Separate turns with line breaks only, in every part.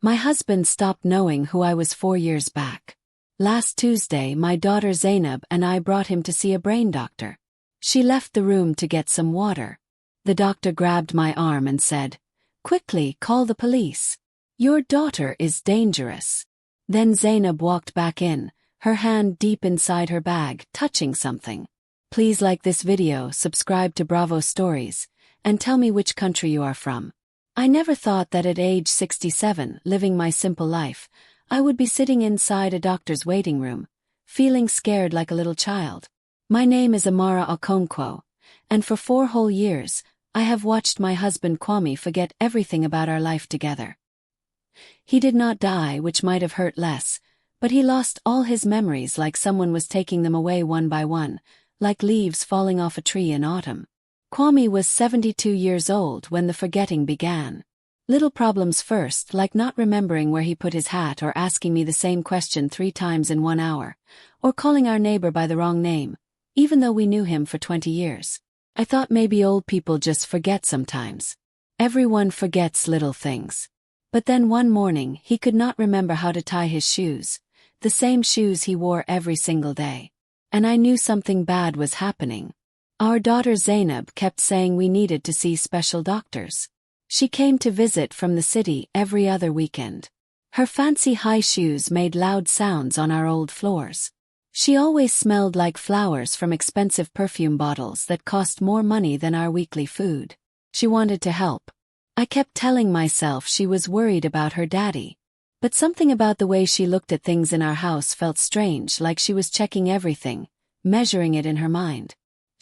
My husband stopped knowing who I was 4 years back. Last Tuesday, my daughter Zainab and I brought him to see a brain doctor. She left the room to get some water. The doctor grabbed my arm and said, "Quickly, call the police. Your daughter is dangerous." Then Zainab walked back in, her hand deep inside her bag, touching something. Please like this video, subscribe to Bravo Stories, and tell me which country you are from. I never thought that at age 67, living my simple life, I would be sitting inside a doctor's waiting room, feeling scared like a little child. My name is Amara Okonkwo, and for 4 whole years, I have watched my husband Kwame forget everything about our life together. He did not die, which might have hurt less, but he lost all his memories like someone was taking them away one by one, like leaves falling off a tree in autumn. Kwame was 72 years old when the forgetting began. Little problems first, like not remembering where he put his hat or asking me the same question 3 times in 1 hour, or calling our neighbor by the wrong name, even though we knew him for 20 years. I thought maybe old people just forget sometimes. Everyone forgets little things. But then one morning he could not remember how to tie his shoes, the same shoes he wore every single day. And I knew something bad was happening. Our daughter Zainab kept saying we needed to see special doctors. She came to visit from the city every other weekend. Her fancy high shoes made loud sounds on our old floors. She always smelled like flowers from expensive perfume bottles that cost more money than our weekly food. She wanted to help. I kept telling myself she was worried about her daddy. But something about the way she looked at things in our house felt strange, like she was checking everything, measuring it in her mind.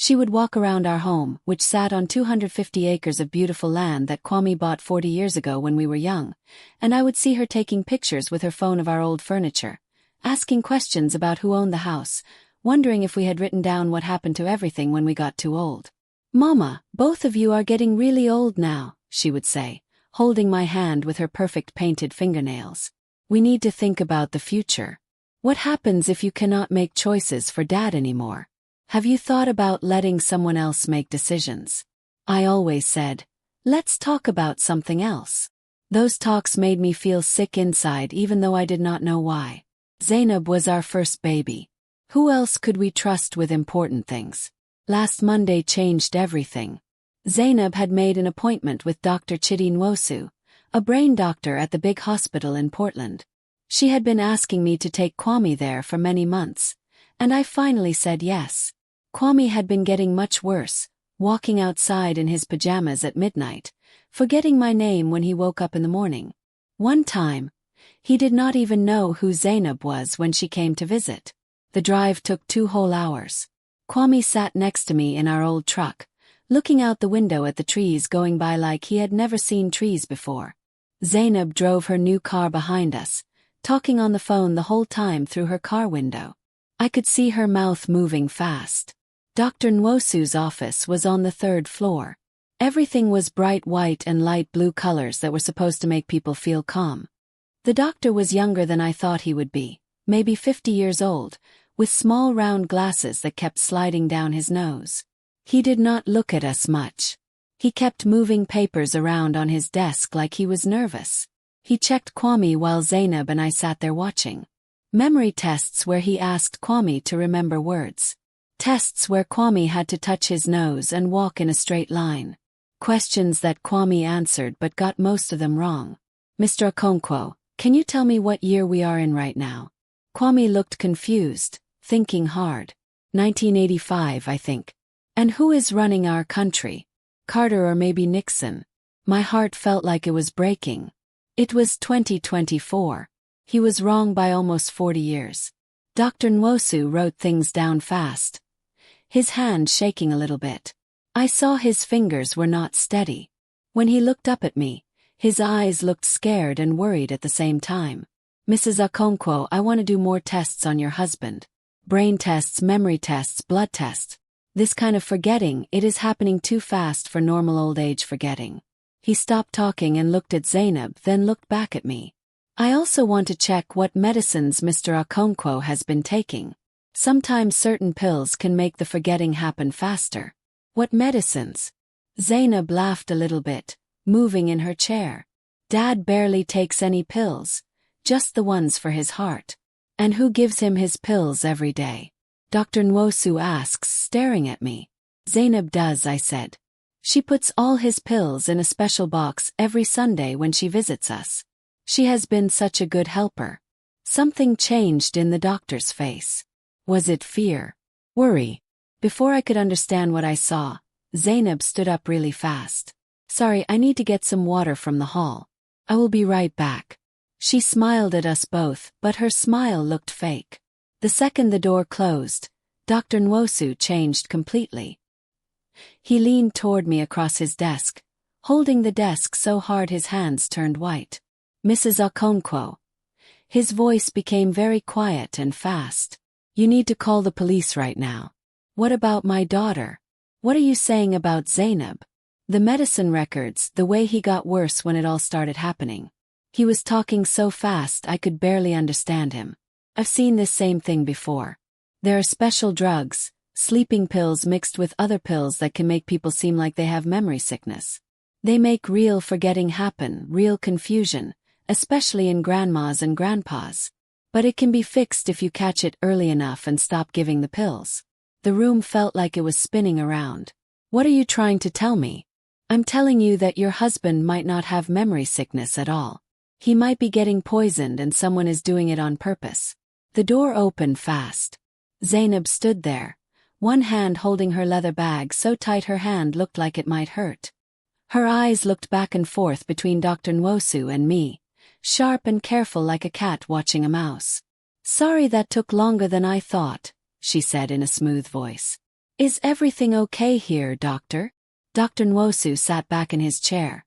She would walk around our home, which sat on 250 acres of beautiful land that Kwame bought 40 years ago when we were young, and I would see her taking pictures with her phone of our old furniture, asking questions about who owned the house, wondering if we had written down what happened to everything when we got too old. "Mama, both of you are getting really old now," she would say, holding my hand with her perfect painted fingernails. "We need to think about the future. What happens if you cannot make choices for Dad anymore? Have you thought about letting someone else make decisions?" I always said, "Let's talk about something else." Those talks made me feel sick inside even though I did not know why. Zainab was our first baby. Who else could we trust with important things? Last Monday changed everything. Zainab had made an appointment with Dr. Chidi Nwosu, a brain doctor at the big hospital in Portland. She had been asking me to take Kwame there for many months, and I finally said yes. Kwame had been getting much worse, walking outside in his pajamas at midnight, forgetting my name when he woke up in the morning. One time, he did not even know who Zainab was when she came to visit. The drive took 2 whole hours. Kwame sat next to me in our old truck, looking out the window at the trees going by like he had never seen trees before. Zainab drove her new car behind us, talking on the phone the whole time through her car window. I could see her mouth moving fast. Dr. Nwosu's office was on the 3rd floor. Everything was bright white and light blue colors that were supposed to make people feel calm. The doctor was younger than I thought he would be, maybe 50 years old, with small round glasses that kept sliding down his nose. He did not look at us much. He kept moving papers around on his desk like he was nervous. He checked Kwame while Zainab and I sat there watching. Memory tests where he asked Kwame to remember words. Tests where Kwame had to touch his nose and walk in a straight line. Questions that Kwame answered but got most of them wrong. "Mr. Okonkwo, can you tell me what year we are in right now?" Kwame looked confused, thinking hard. 1985, I think. "And who is running our country? Carter or maybe Nixon?" My heart felt like it was breaking. It was 2024. He was wrong by almost 40 years. Dr. Nwosu wrote things down fast, his hand shaking a little bit. I saw his fingers were not steady. When he looked up at me, his eyes looked scared and worried at the same time. "Mrs. Okonkwo, I want to do more tests on your husband. Brain tests, memory tests, blood tests. This kind of forgetting, it is happening too fast for normal old age forgetting." He stopped talking and looked at Zainab, then looked back at me. "I also want to check what medicines Mr. Okonkwo has been taking. Sometimes certain pills can make the forgetting happen faster." "What medicines?" Zainab laughed a little bit, moving in her chair. Dad barely takes any pills, just the ones for his heart. And who gives him his pills every day? Dr. Nwosu asks, staring at me. Zainab does, I said. She puts all his pills in a special box every Sunday when she visits us. She has been such a good helper. Something changed in the doctor's face. Was it fear? Worry? Before I could understand what I saw, Zainab stood up really fast. Sorry, I need to get some water from the hall. I will be right back. She smiled at us both, but her smile looked fake. The second the door closed, Dr. Nwosu changed completely. He leaned toward me across his desk, holding the desk so hard his hands turned white. Mrs. Okonkwo. His voice became very quiet and fast. You need to call the police right now. What about my daughter? What are you saying about Zainab? The medicine records, the way he got worse when it all started happening. He was talking so fast I could barely understand him. I've seen this same thing before. There are special drugs, sleeping pills mixed with other pills that can make people seem like they have memory sickness. They make real forgetting happen, real confusion, especially in grandmas and grandpas. But it can be fixed if you catch it early enough and stop giving the pills. The room felt like it was spinning around. What are you trying to tell me? I'm telling you that your husband might not have memory sickness at all. He might be getting poisoned and someone is doing it on purpose. The door opened fast. Zainab stood there, one hand holding her leather bag so tight her hand looked like it might hurt. Her eyes looked back and forth between Dr. Nwosu and me, sharp and careful like a cat watching a mouse. Sorry that took longer than I thought, she said in a smooth voice. Is everything okay here, doctor? Dr. Nwosu sat back in his chair,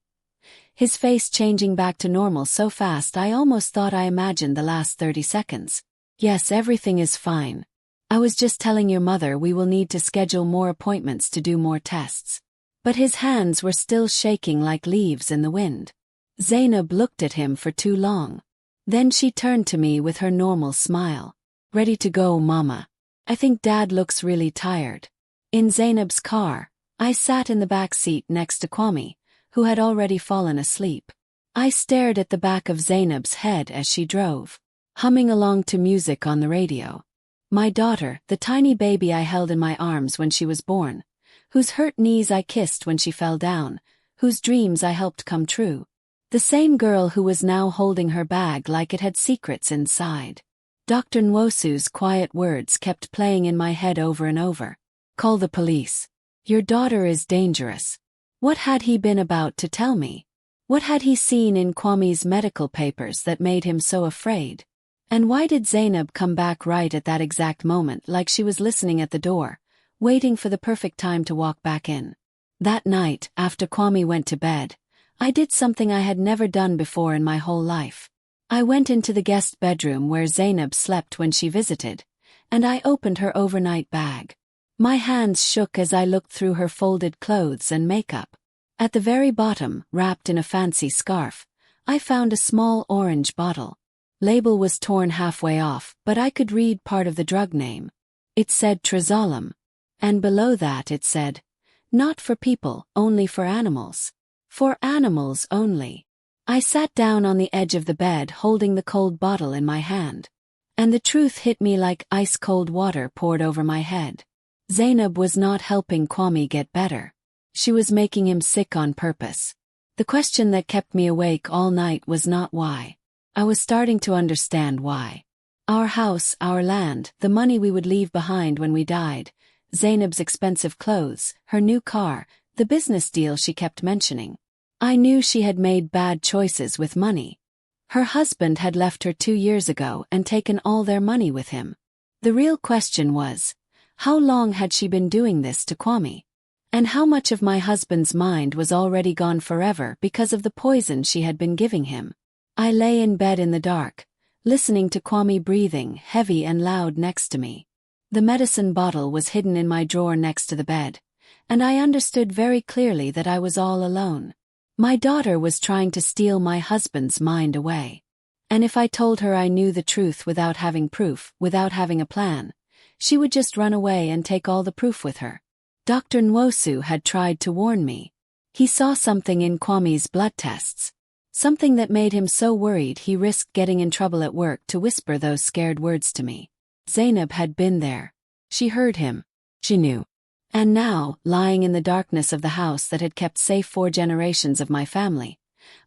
his face changing back to normal so fast I almost thought I imagined the last 30 seconds. Yes, everything is fine. I was just telling your mother we will need to schedule more appointments to do more tests. But his hands were still shaking like leaves in the wind. Zainab looked at him for too long. Then she turned to me with her normal smile. Ready to go, Mama. I think Dad looks really tired. In Zainab's car, I sat in the back seat next to Kwame, who had already fallen asleep. I stared at the back of Zainab's head as she drove, humming along to music on the radio. My daughter, the tiny baby I held in my arms when she was born, whose hurt knees I kissed when she fell down, whose dreams I helped come true. The same girl who was now holding her bag like it had secrets inside. Dr. Nwosu's quiet words kept playing in my head over and over. Call the police. Your daughter is dangerous. What had he been about to tell me? What had he seen in Kwame's medical papers that made him so afraid? And why did Zainab come back right at that exact moment like she was listening at the door, waiting for the perfect time to walk back in? That night, after Kwame went to bed, I did something I had never done before in my whole life. I went into the guest bedroom where Zainab slept when she visited, and I opened her overnight bag. My hands shook as I looked through her folded clothes and makeup. At the very bottom, wrapped in a fancy scarf, I found a small orange bottle. Label was torn halfway off, but I could read part of the drug name. It said Trazolum. And below that it said, not for people, only for animals. For animals only. I sat down on the edge of the bed holding the cold bottle in my hand. And the truth hit me like ice-cold water poured over my head. Zainab was not helping Kwame get better. She was making him sick on purpose. The question that kept me awake all night was not why. I was starting to understand why. Our house, our land, the money we would leave behind when we died, Zainab's expensive clothes, her new car, the business deal she kept mentioning. I knew she had made bad choices with money. Her husband had left her 2 years ago and taken all their money with him. The real question was, how long had she been doing this to Kwame? And how much of my husband's mind was already gone forever because of the poison she had been giving him? I lay in bed in the dark, listening to Kwame breathing heavy and loud next to me. The medicine bottle was hidden in my drawer next to the bed, and I understood very clearly that I was all alone. My daughter was trying to steal my husband's mind away. And if I told her I knew the truth without having proof, without having a plan, she would just run away and take all the proof with her. Dr. Nwosu had tried to warn me. He saw something in Kwame's blood tests. Something that made him so worried he risked getting in trouble at work to whisper those scared words to me. Zainab had been there. She heard him. She knew. And now, lying in the darkness of the house that had kept safe 4 generations of my family,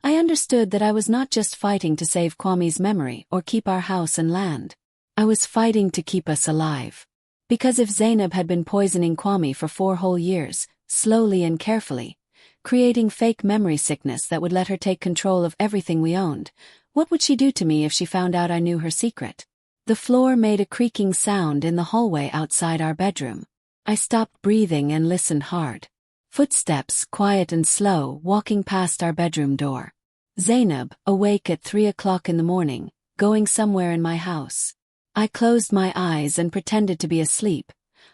I understood that I was not just fighting to save Kwame's memory or keep our house and land. I was fighting to keep us alive. Because if Zainab had been poisoning Kwame for 4 whole years, slowly and carefully, creating fake memory sickness that would let her take control of everything we owned, what would she do to me if she found out I knew her secret? The floor made a creaking sound in the hallway outside our bedroom. I stopped breathing and listened hard. Footsteps, quiet and slow, walking past our bedroom door. Zainab, awake at 3 o'clock in the morning, going somewhere in my house. I closed my eyes and pretended to be asleep,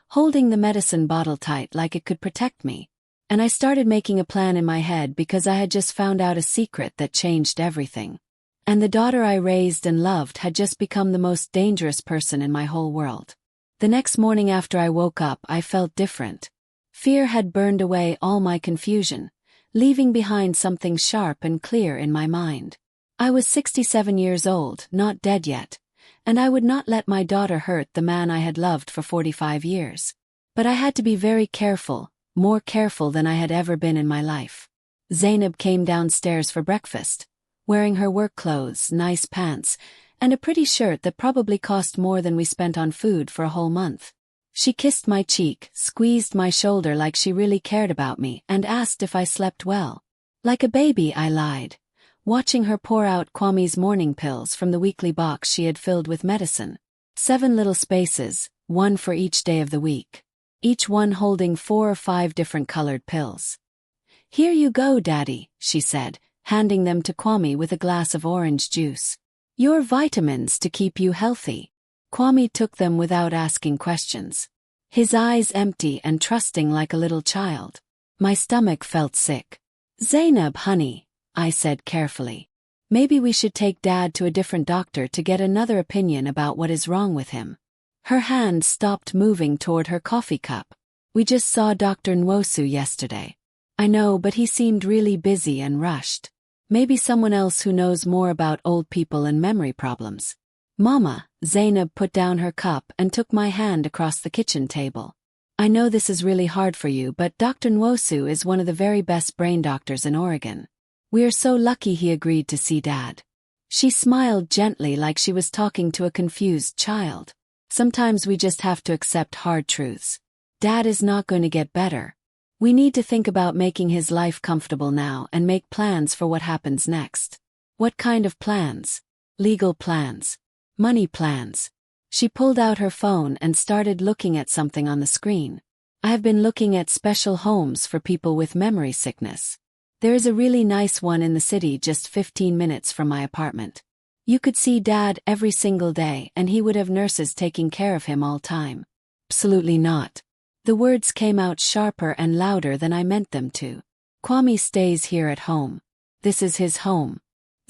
holding the medicine bottle tight like it could protect me. And I started making a plan in my head because I had just found out a secret that changed everything. And the daughter I raised and loved had just become the most dangerous person in my whole world. The next morning after I woke up, I felt different. Fear had burned away all my confusion, leaving behind something sharp and clear in my mind. I was 67 years old, not dead yet, and I would not let my daughter hurt the man I had loved for 45 years. But I had to be very careful. More careful than I had ever been in my life. Zainab came downstairs for breakfast, wearing her work clothes, nice pants, and a pretty shirt that probably cost more than we spent on food for a whole month. She kissed my cheek, squeezed my shoulder like she really cared about me, and asked if I slept well. Like a baby, I lied, watching her pour out Kwame's morning pills from the weekly box she had filled with medicine. 7 little spaces, 1 for each day of the week. Each one holding 4 or 5 different colored pills. "Here you go, Daddy," she said, handing them to Kwame with a glass of orange juice. "Your vitamins to keep you healthy." Kwame took them without asking questions. His eyes empty and trusting like a little child. My stomach felt sick. "Zainab, honey," I said carefully. "Maybe we should take Dad to a different doctor to get another opinion about what is wrong with him." Her hand stopped moving toward her coffee cup. "We just saw Dr. Nwosu yesterday." "I know, but he seemed really busy and rushed. Maybe someone else who knows more about old people and memory problems." "Mama," Zainab put down her cup and took my hand across the kitchen table. "I know this is really hard for you, but Dr. Nwosu is one of the very best brain doctors in Oregon. We are so lucky he agreed to see Dad." She smiled gently like she was talking to a confused child. "Sometimes we just have to accept hard truths. Dad is not going to get better. We need to think about making his life comfortable now and make plans for what happens next." "What kind of plans?" "Legal plans. Money plans." She pulled out her phone and started looking at something on the screen. "I have been looking at special homes for people with memory sickness. There is a really nice one in the city just 15 minutes from my apartment. You could see Dad every single day and he would have nurses taking care of him all time." "Absolutely not." The words came out sharper and louder than I meant them to. "Kwame stays here at home. This is his home."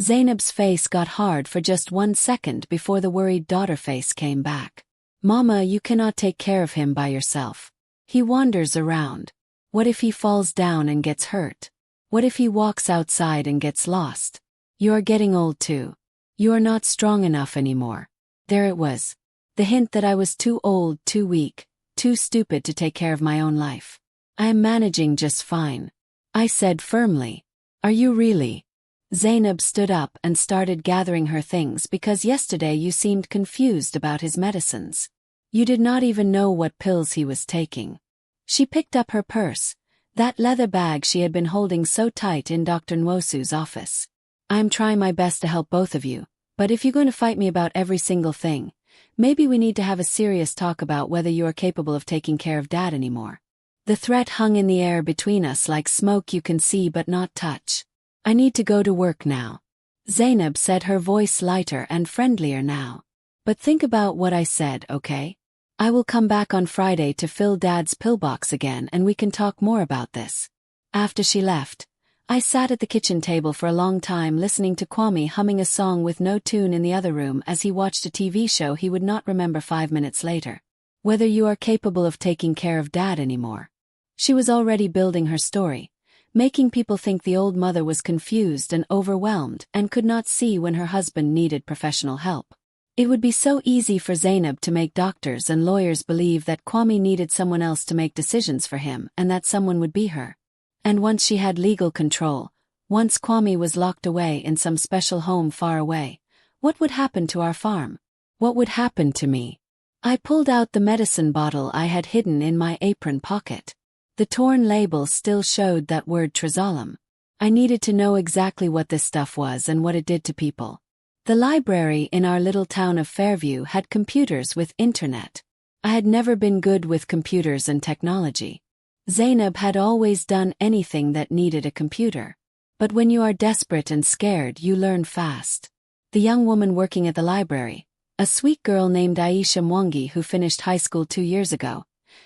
Zainab's face got hard for just 1 second before the worried daughter face came back. "Mama, you cannot take care of him by yourself. He wanders around. What if he falls down and gets hurt? What if he walks outside and gets lost? You are getting old too. You are not strong enough anymore." There it was. The hint that I was too old, too weak, too stupid to take care of my own life. "I am managing just fine," I said firmly. "Are you really?" Zainab stood up and started gathering her things because yesterday you seemed confused about his medicines. You did not even know what pills he was taking. She picked up her purse, that leather bag she had been holding so tight in Dr. Nwosu's office. "I am trying my best to help both of you, but if you're going to fight me about every single thing, maybe we need to have a serious talk about whether you are capable of taking care of Dad anymore." The threat hung in the air between us like smoke you can see but not touch. "I need to go to work now," Zainab said, her voice lighter and friendlier now. "But think about what I said, okay? I will come back on Friday to fill Dad's pillbox again and we can talk more about this." After she left, I sat at the kitchen table for a long time listening to Kwame humming a song with no tune in the other room as he watched a TV show he would not remember 5 minutes later. "Whether you are capable of taking care of Dad anymore." She was already building her story, making people think the old mother was confused and overwhelmed and could not see when her husband needed professional help. It would be so easy for Zainab to make doctors and lawyers believe that Kwame needed someone else to make decisions for him and that someone would be her. And once she had legal control, once Kwame was locked away in some special home far away, what would happen to our farm? What would happen to me? I pulled out the medicine bottle I had hidden in my apron pocket. The torn label still showed that word Trazolam. I needed to know exactly what this stuff was and what it did to people. The library in our little town of Fairview had computers with internet. I had never been good with computers and technology. Zainab had always done anything that needed a computer. But when you are desperate and scared, you learn fast. The young woman working at the library, a sweet girl named Aisha Mwangi who finished high school 2 years ago,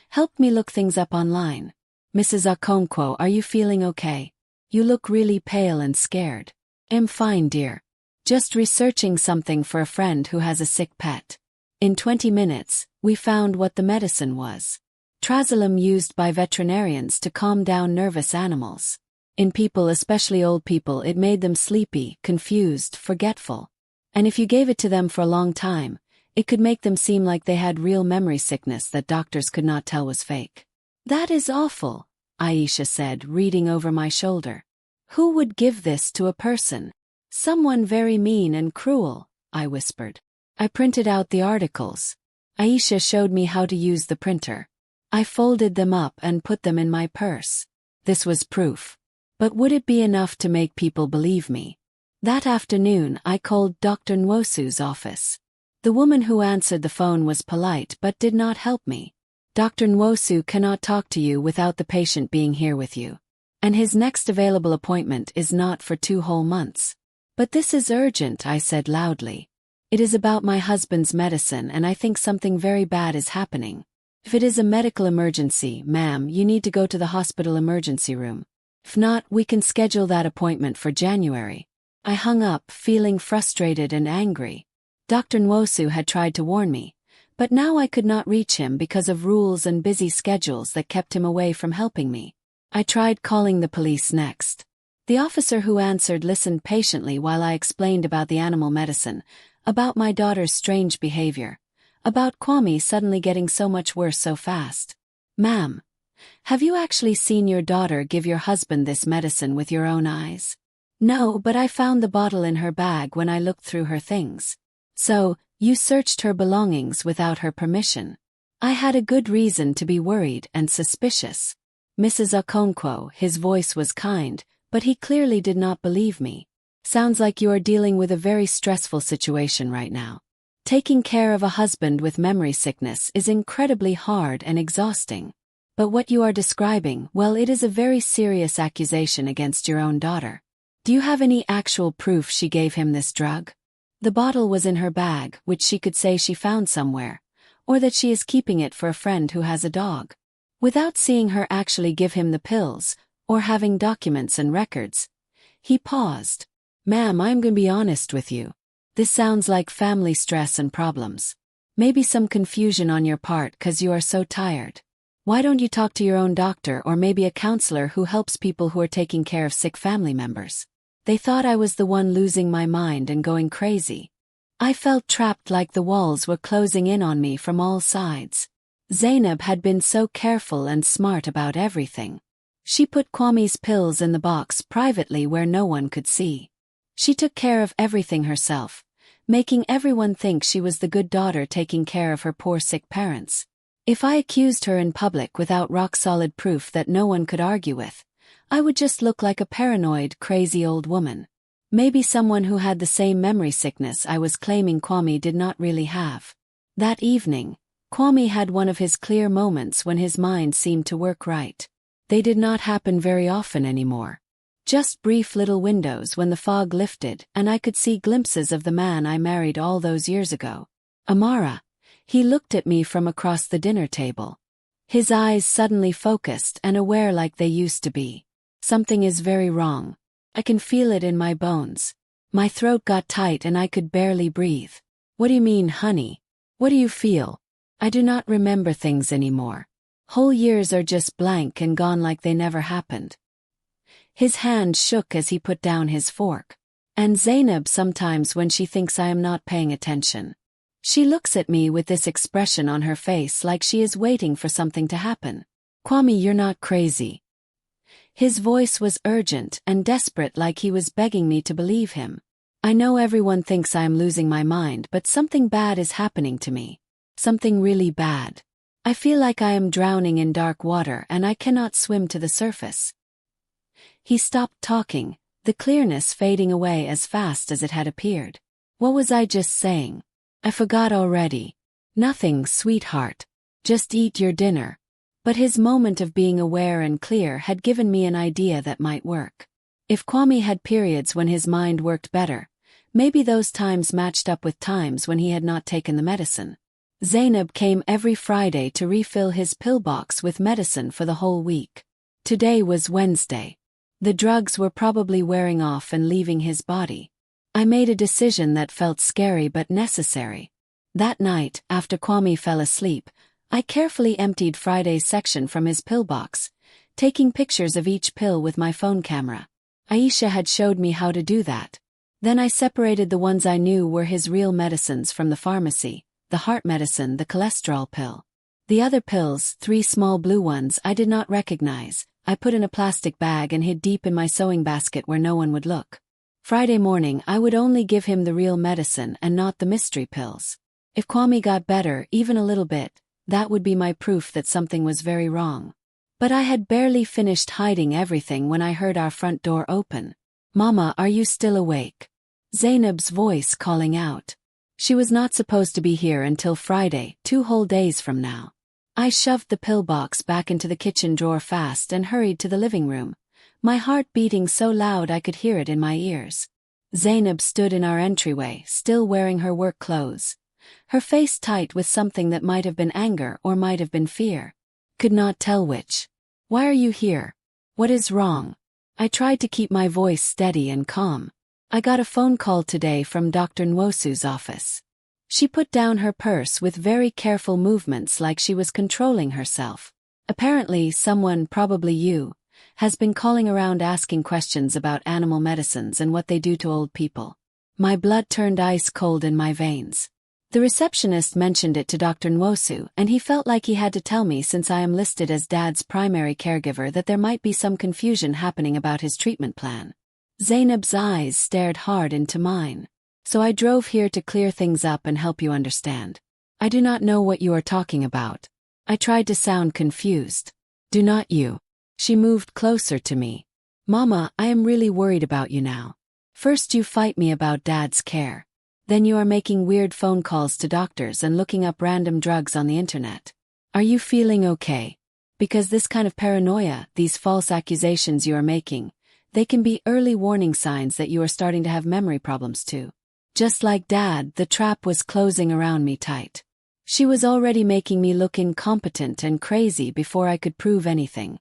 helped me look things up online. Mrs. Okonkwo, are you feeling okay? You look really pale and scared. I'm fine, dear. Just researching something for a friend who has a sick pet. In 20 minutes, we found what the medicine was. Trazolam used by veterinarians to calm down nervous animals. In people, especially old people, it made them sleepy, confused, forgetful. And if you gave it to them for a long time, it could make them seem like they had real memory sickness that doctors could not tell was fake. That is awful, Aisha said, reading over my shoulder. Who would give this to a person? Someone very mean and cruel, I whispered. I printed out the articles. Aisha showed me how to use the printer. I folded them up and put them in my purse. This was proof. But would it be enough to make people believe me? That afternoon, I called Dr. Nwosu's office. The woman who answered the phone was polite but did not help me. Dr. Nwosu cannot talk to you without the patient being here with you. And his next available appointment is not for 2 whole months. But this is urgent, I said loudly. It is about my husband's medicine and I think something very bad is happening. If it is a medical emergency, ma'am, you need to go to the hospital emergency room. If not, we can schedule that appointment for January. I hung up, feeling frustrated and angry. Dr. Nwosu had tried to warn me, but now I could not reach him because of rules and busy schedules that kept him away from helping me. I tried calling the police next. The officer who answered listened patiently while I explained about the animal medicine, about my daughter's strange behavior, about Kwame suddenly getting so much worse so fast. Ma'am, have you actually seen your daughter give your husband this medicine with your own eyes? No, but I found the bottle in her bag when I looked through her things. So, you searched her belongings without her permission. I had a good reason to be worried and suspicious. Mrs. Okonkwo, his voice was kind, but he clearly did not believe me. Sounds like you are dealing with a very stressful situation right now. Taking care of a husband with memory sickness is incredibly hard and exhausting. But what you are describing, well, it is a very serious accusation against your own daughter. Do you have any actual proof she gave him this drug? The bottle was in her bag, which she could say she found somewhere, or that she is keeping it for a friend who has a dog. Without seeing her actually give him the pills, or having documents and records. He paused. Ma'am, I'm going to be honest with you. This sounds like family stress and problems. Maybe some confusion on your part 'cause you are so tired. Why don't you talk to your own doctor or maybe a counselor who helps people who are taking care of sick family members? They thought I was the one losing my mind and going crazy. I felt trapped, like the walls were closing in on me from all sides. Zainab had been so careful and smart about everything. She put Kwame's pills in the box privately where no one could see. She took care of everything herself, making everyone think she was the good daughter taking care of her poor sick parents. If I accused her in public without rock-solid proof that no one could argue with, I would just look like a paranoid, crazy old woman. Maybe someone who had the same memory sickness I was claiming Kwame did not really have. That evening, Kwame had one of his clear moments when his mind seemed to work right. They did not happen very often anymore. Just brief little windows when the fog lifted and I could see glimpses of the man I married all those years ago. Amara. He looked at me from across the dinner table. His eyes suddenly focused and aware like they used to be. Something is very wrong. I can feel it in my bones. My throat got tight and I could barely breathe. What do you mean, honey? What do you feel? I do not remember things anymore. Whole years are just blank and gone like they never happened. His hand shook as he put down his fork. And Zainab sometimes when she thinks I am not paying attention. She looks at me with this expression on her face like she is waiting for something to happen. Kwame, you're not crazy. His voice was urgent and desperate, like he was begging me to believe him. I know everyone thinks I am losing my mind, but something bad is happening to me. Something really bad. I feel like I am drowning in dark water and I cannot swim to the surface. He stopped talking, the clearness fading away as fast as it had appeared. What was I just saying? I forgot already. Nothing, sweetheart. Just eat your dinner. But his moment of being aware and clear had given me an idea that might work. If Kwame had periods when his mind worked better, maybe those times matched up with times when he had not taken the medicine. Zainab came every Friday to refill his pillbox with medicine for the whole week. Today was Wednesday. The drugs were probably wearing off and leaving his body. I made a decision that felt scary but necessary. That night, after Kwame fell asleep, I carefully emptied Friday's section from his pillbox, taking pictures of each pill with my phone camera. Aisha had showed me how to do that. Then I separated the ones I knew were his real medicines from the pharmacy, the heart medicine, the cholesterol pill. The other pills, 3 small blue ones I did not recognize, I put in a plastic bag and hid deep in my sewing basket where no one would look. Friday morning I would only give him the real medicine and not the mystery pills. If Kwame got better, even a little bit, that would be my proof that something was very wrong. But I had barely finished hiding everything when I heard our front door open. Mama, are you still awake? Zainab's voice calling out. She was not supposed to be here until Friday, 2 whole days from now. I shoved the pillbox back into the kitchen drawer fast and hurried to the living room, my heart beating so loud I could hear it in my ears. Zainab stood in our entryway, still wearing her work clothes. Her face tight with something that might have been anger or might have been fear. Could not tell which. Why are you here? What is wrong? I tried to keep my voice steady and calm. I got a phone call today from Dr. Nwosu's office. She put down her purse with very careful movements like she was controlling herself. Apparently someone, probably you, has been calling around asking questions about animal medicines and what they do to old people. My blood turned ice cold in my veins. The receptionist mentioned it to Dr. Nwosu, and he felt like he had to tell me, since I am listed as Dad's primary caregiver, that there might be some confusion happening about his treatment plan. Zainab's eyes stared hard into mine. So I drove here to clear things up and help you understand. I do not know what you are talking about. I tried to sound confused. Do not you? She moved closer to me. Mama, I am really worried about you now. First you fight me about Dad's care. Then you are making weird phone calls to doctors and looking up random drugs on the internet. Are you feeling okay? Because this kind of paranoia, these false accusations you are making, they can be early warning signs that you are starting to have memory problems too. Just like Dad, the trap was closing around me tight. She was already making me look incompetent and crazy before I could prove anything.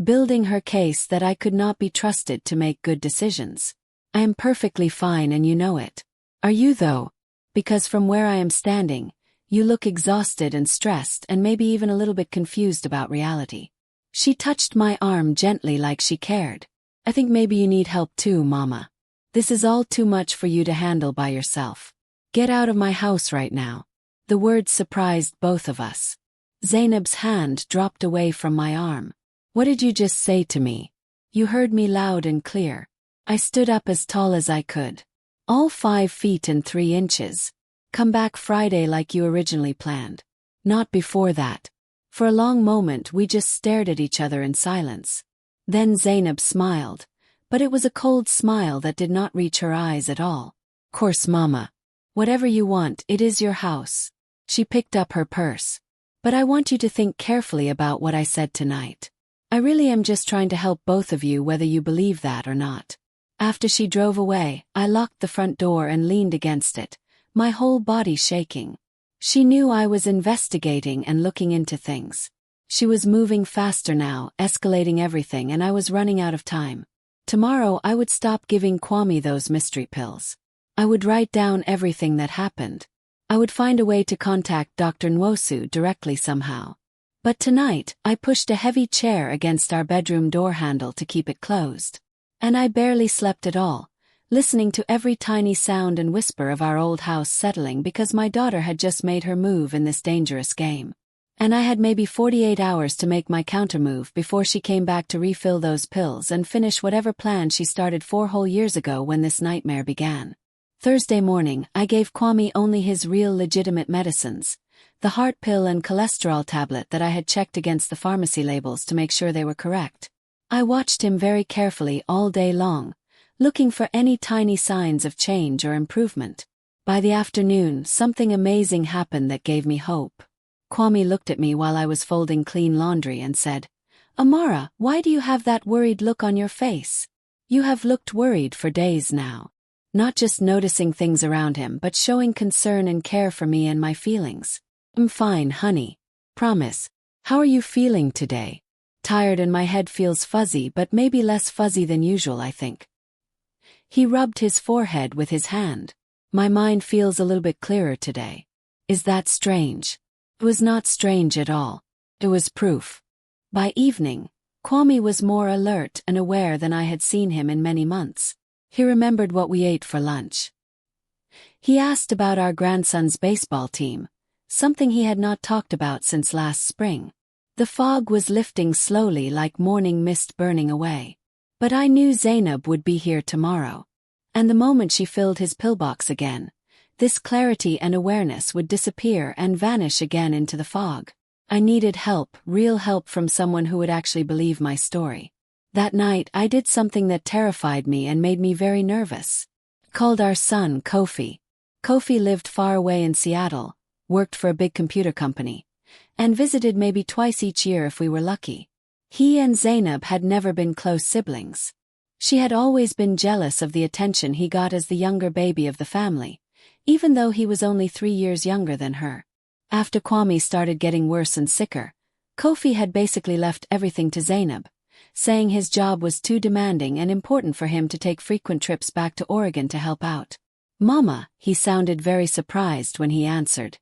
Building her case that I could not be trusted to make good decisions. I am perfectly fine and you know it. Are you though? Because from where I am standing, you look exhausted and stressed and maybe even a little bit confused about reality. She touched my arm gently like she cared. I think maybe you need help too, Mama. This is all too much for you to handle by yourself. Get out of my house right now. The words surprised both of us. Zainab's hand dropped away from my arm. What did you just say to me? You heard me loud and clear. I stood up as tall as I could. All 5 feet and 3 inches. Come back Friday like you originally planned. Not before that. For a long moment we just stared at each other in silence. Then Zainab smiled, but it was a cold smile that did not reach her eyes at all. Course, Mama. Whatever you want, it is your house. She picked up her purse. But I want you to think carefully about what I said tonight. I really am just trying to help both of you, whether you believe that or not. After she drove away, I locked the front door and leaned against it, my whole body shaking. She knew I was investigating and looking into things. She was moving faster now, escalating everything, and I was running out of time. Tomorrow I would stop giving Kwame those mystery pills. I would write down everything that happened. I would find a way to contact Dr. Nwosu directly somehow. But tonight, I pushed a heavy chair against our bedroom door handle to keep it closed. And I barely slept at all, listening to every tiny sound and whisper of our old house settling because my daughter had just made her move in this dangerous game. And I had maybe 48 hours to make my countermove before she came back to refill those pills and finish whatever plan she started 4 whole years ago when this nightmare began. Thursday morning, I gave Kwame only his real legitimate medicines, the heart pill and cholesterol tablet that I had checked against the pharmacy labels to make sure they were correct. I watched him very carefully all day long, looking for any tiny signs of change or improvement. By the afternoon, something amazing happened that gave me hope. Kwame looked at me while I was folding clean laundry and said, "Amara, why do you have that worried look on your face? You have looked worried for days now." Not just noticing things around him but showing concern and care for me and my feelings. "I'm fine, honey. Promise. How are you feeling today?" "Tired and my head feels fuzzy, but maybe less fuzzy than usual, I think." He rubbed his forehead with his hand. "My mind feels a little bit clearer today." "Is that strange?" It was not strange at all. It was proof. By evening, Kwame was more alert and aware than I had seen him in many months. He remembered what we ate for lunch. He asked about our grandson's baseball team, something he had not talked about since last spring. The fog was lifting slowly like morning mist burning away. But I knew Zainab would be here tomorrow. And the moment she filled his pillbox again, this clarity and awareness would disappear and vanish again into the fog. I needed help, real help from someone who would actually believe my story. That night I did something that terrified me and made me very nervous. Called our son, Kofi. Kofi lived far away in Seattle, worked for a big computer company, and visited maybe twice each year if we were lucky. He and Zainab had never been close siblings. She had always been jealous of the attention he got as the younger baby of the family, even though he was only 3 years younger than her. After Kwame started getting worse and sicker, Kofi had basically left everything to Zainab, saying his job was too demanding and important for him to take frequent trips back to Oregon to help out. "Mama," he sounded very surprised when he answered.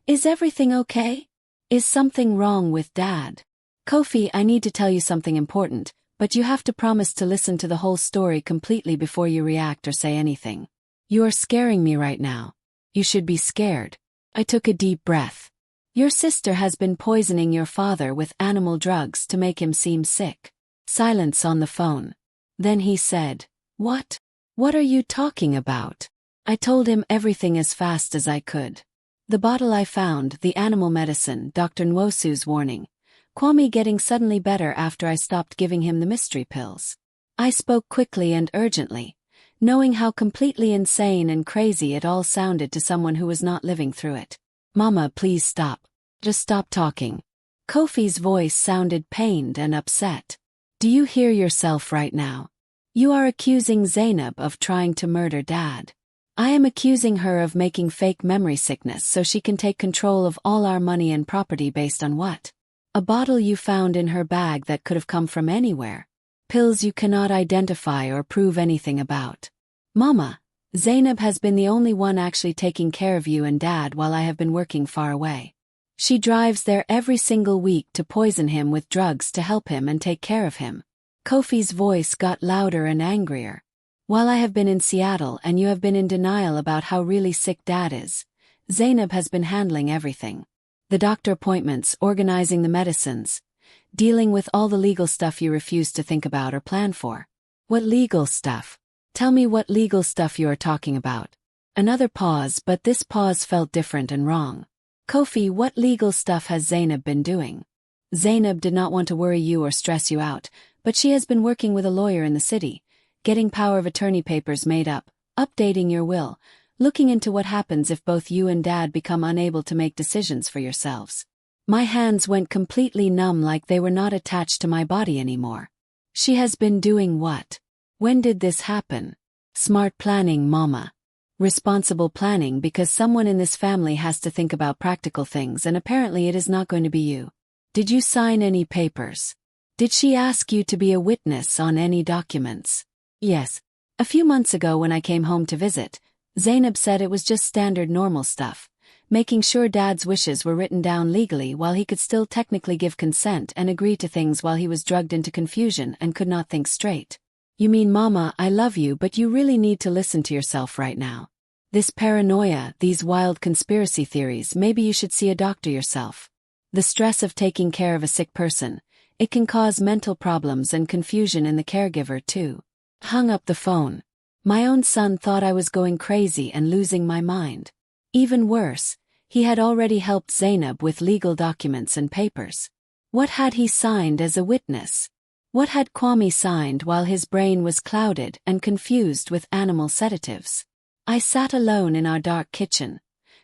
"Is everything okay? Is something wrong with Dad?" "Kofi, I need to tell you something important, but you have to promise to listen to the whole story completely before you react or say anything. You are scaring me right now. You should be scared." I took a deep breath. "Your sister has been poisoning your father with animal drugs to make him seem sick." Silence on the phone. Then he said, "What? What are you talking about?" I told him everything as fast as I could. The bottle I found, the animal medicine, Dr. Nwosu's warning, Kwame getting suddenly better after I stopped giving him the mystery pills. I spoke quickly and urgently, knowing how completely insane and crazy it all sounded to someone who was not living through it. "Mama, please stop. Just stop talking." Kofi's voice sounded pained and upset. "Do you hear yourself right now? You are accusing Zainab of trying to murder Dad. I am accusing her of making fake memory sickness so she can take control of all our money and property based on what? A bottle you found in her bag that could have come from anywhere. Pills you cannot identify or prove anything about. Mama, Zainab has been the only one actually taking care of you and Dad while I have been working far away. She drives there every single week to poison him with drugs to help him and take care of him." Kofi's voice got louder and angrier. "While I have been in Seattle and you have been in denial about how really sick Dad is, Zainab has been handling everything. The doctor appointments, organizing the medicines, dealing with all the legal stuff you refuse to think about or plan for." "What legal stuff? Tell me what legal stuff you are talking about." Another pause, but this pause felt different and wrong. "Kofi, what legal stuff has Zainab been doing?" "Zainab did not want to worry you or stress you out, but she has been working with a lawyer in the city, getting power of attorney papers made up, updating your will, looking into what happens if both you and Dad become unable to make decisions for yourselves." My hands went completely numb like they were not attached to my body anymore. "She has been doing what? When did this happen?" "Smart planning, Mama. Responsible planning because someone in this family has to think about practical things and apparently it is not going to be you. Did you sign any papers? Did she ask you to be a witness on any documents?" "Yes. A few months ago when I came home to visit, Zainab said it was just standard normal stuff, making sure Dad's wishes were written down legally while he could still technically give consent and agree to things while he was drugged into confusion and could not think straight. You mean Mama, I love you, but you really need to listen to yourself right now. This paranoia, these wild conspiracy theories, maybe you should see a doctor yourself. The stress of taking care of a sick person, it can cause mental problems and confusion in the caregiver too. Hung up the phone. My own son thought I was going crazy and losing my mind. Even worse, he had already helped Zainab with legal documents and papers. What had he signed as a witness? What had Kwame signed while his brain was clouded and confused with animal sedatives? I sat alone in our dark kitchen,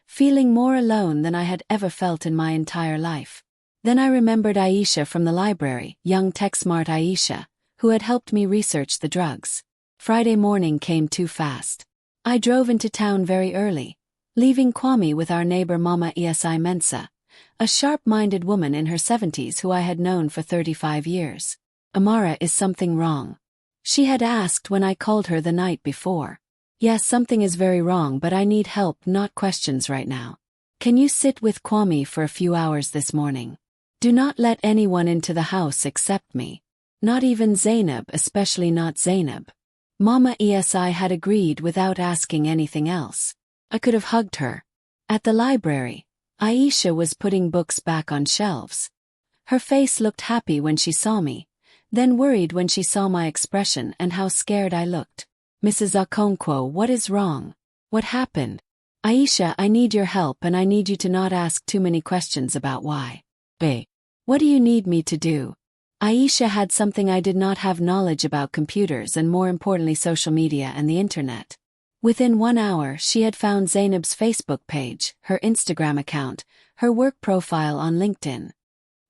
feeling more alone than I had ever felt in my entire life. Then I remembered Aisha from the library, young tech-smart Aisha, who had helped me research the drugs. Friday morning came too fast. I drove into town very early, leaving Kwame with our neighbor Mama Esi Mensah, a sharp-minded woman in her 70s who I had known for 35 years. Amara, is something wrong? She had asked when I called her the night before. Yes, something is very wrong, but I need help, not questions right now. Can you sit with Kwame for a few hours this morning? Do not let anyone into the house except me. Not even Zainab, especially not Zainab. Mama Esi had agreed without asking anything else. I could have hugged her. At the library, Aisha was putting books back on shelves. Her face looked happy when she saw me, then worried when she saw my expression and how scared I looked. Mrs. Okonkwo, what is wrong? What happened? Aisha, I need your help and I need you to not ask too many questions about why. Bae. What do you need me to do? Aisha had something I did not have knowledge about: computers and more importantly social media and the internet. Within 1 hour she had found Zainab's Facebook page, her Instagram account, her work profile on LinkedIn.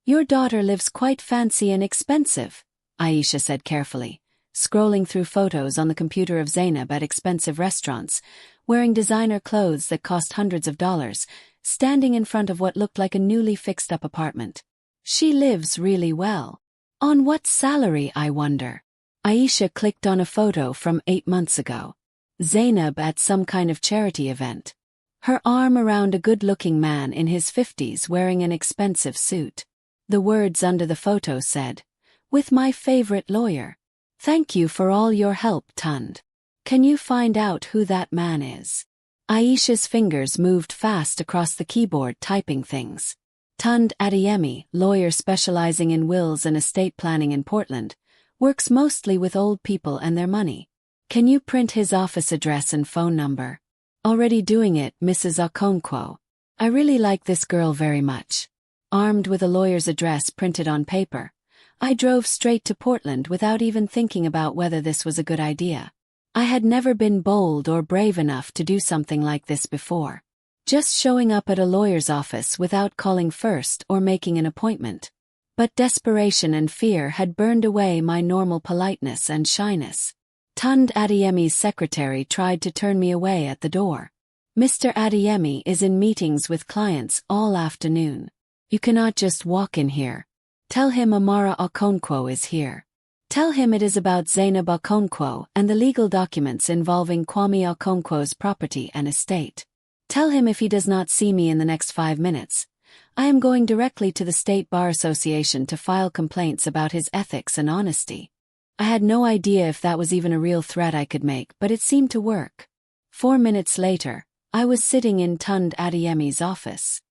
Your daughter lives quite fancy and expensive, Aisha said carefully, scrolling through photos on the computer of Zainab at expensive restaurants, wearing designer clothes that cost hundreds of dollars, standing in front of what looked like a newly fixed-up apartment. She lives really well. On what salary, I wonder? Aisha clicked on a photo from 8 months ago. Zainab at some kind of charity event. Her arm around a good-looking man in his 50s wearing an expensive suit. The words under the photo said, "With my favorite lawyer. Thank you for all your help, Tund. Can you find out who that man is?" Aisha's fingers moved fast across the keyboard typing things. Tund Adeyemi, lawyer specializing in wills and estate planning in Portland, works mostly with old people and their money. Can you print his office address and phone number? Already doing it, Mrs. Okonkwo. I really like this girl very much. Armed with a lawyer's address printed on paper, I drove straight to Portland without even thinking about whether this was a good idea. I had never been bold or brave enough to do something like this before. Just showing up at a lawyer's office without calling first or making an appointment. But desperation and fear had burned away my normal politeness and shyness. Tund Adeyemi's secretary tried to turn me away at the door. Mr. Adeyemi is in meetings with clients all afternoon. You cannot just walk in here. Tell him Amara Okonkwo is here. Tell him it is about Zainab Okonkwo and the legal documents involving Kwame Okonkwo's property and estate. Tell him if he does not see me in the next 5 minutes, I am going directly to the State Bar Association to file complaints about his ethics and honesty. I had no idea if that was even a real threat I could make, but it seemed to work. 4 minutes later, I was sitting in Tund Adeyemi's office.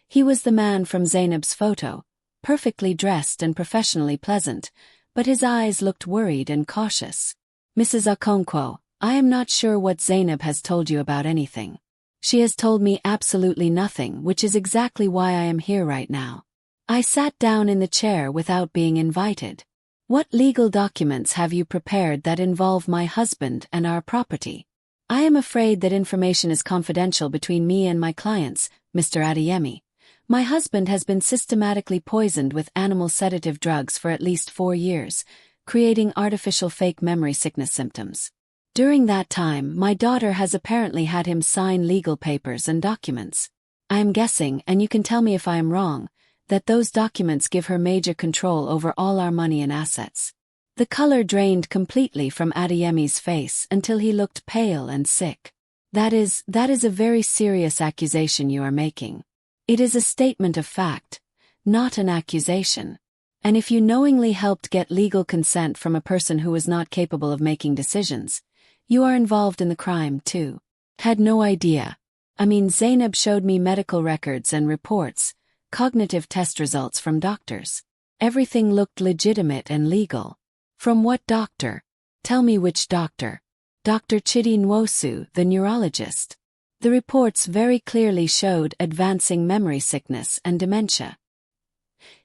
He was the man from Zainab's photo, perfectly dressed and professionally pleasant, but his eyes looked worried and cautious. Mrs. Okonkwo, I am not sure what Zainab has told you about anything. She has told me absolutely nothing, which is exactly why I am here right now. I sat down in the chair without being invited. What legal documents have you prepared that involve my husband and our property? I am afraid that information is confidential between me and my clients, Mr. Adeyemi. My husband has been systematically poisoned with animal sedative drugs for at least 4 years, creating artificial fake memory sickness symptoms. During that time, my daughter has apparently had him sign legal papers and documents. I am guessing, and you can tell me if I am wrong, that those documents give her major control over all our money and assets. The color drained completely from Adeyemi's face until he looked pale and sick. That is a very serious accusation you are making. It is a statement of fact, not an accusation. And if you knowingly helped get legal consent from a person who was not capable of making decisions, you are involved in the crime too. Had no idea. I mean, Zainab showed me medical records and reports, cognitive test results from doctors. Everything looked legitimate and legal. From what doctor? Tell me which doctor. Dr. Chidi Nwosu, the neurologist. The reports very clearly showed advancing memory sickness and dementia.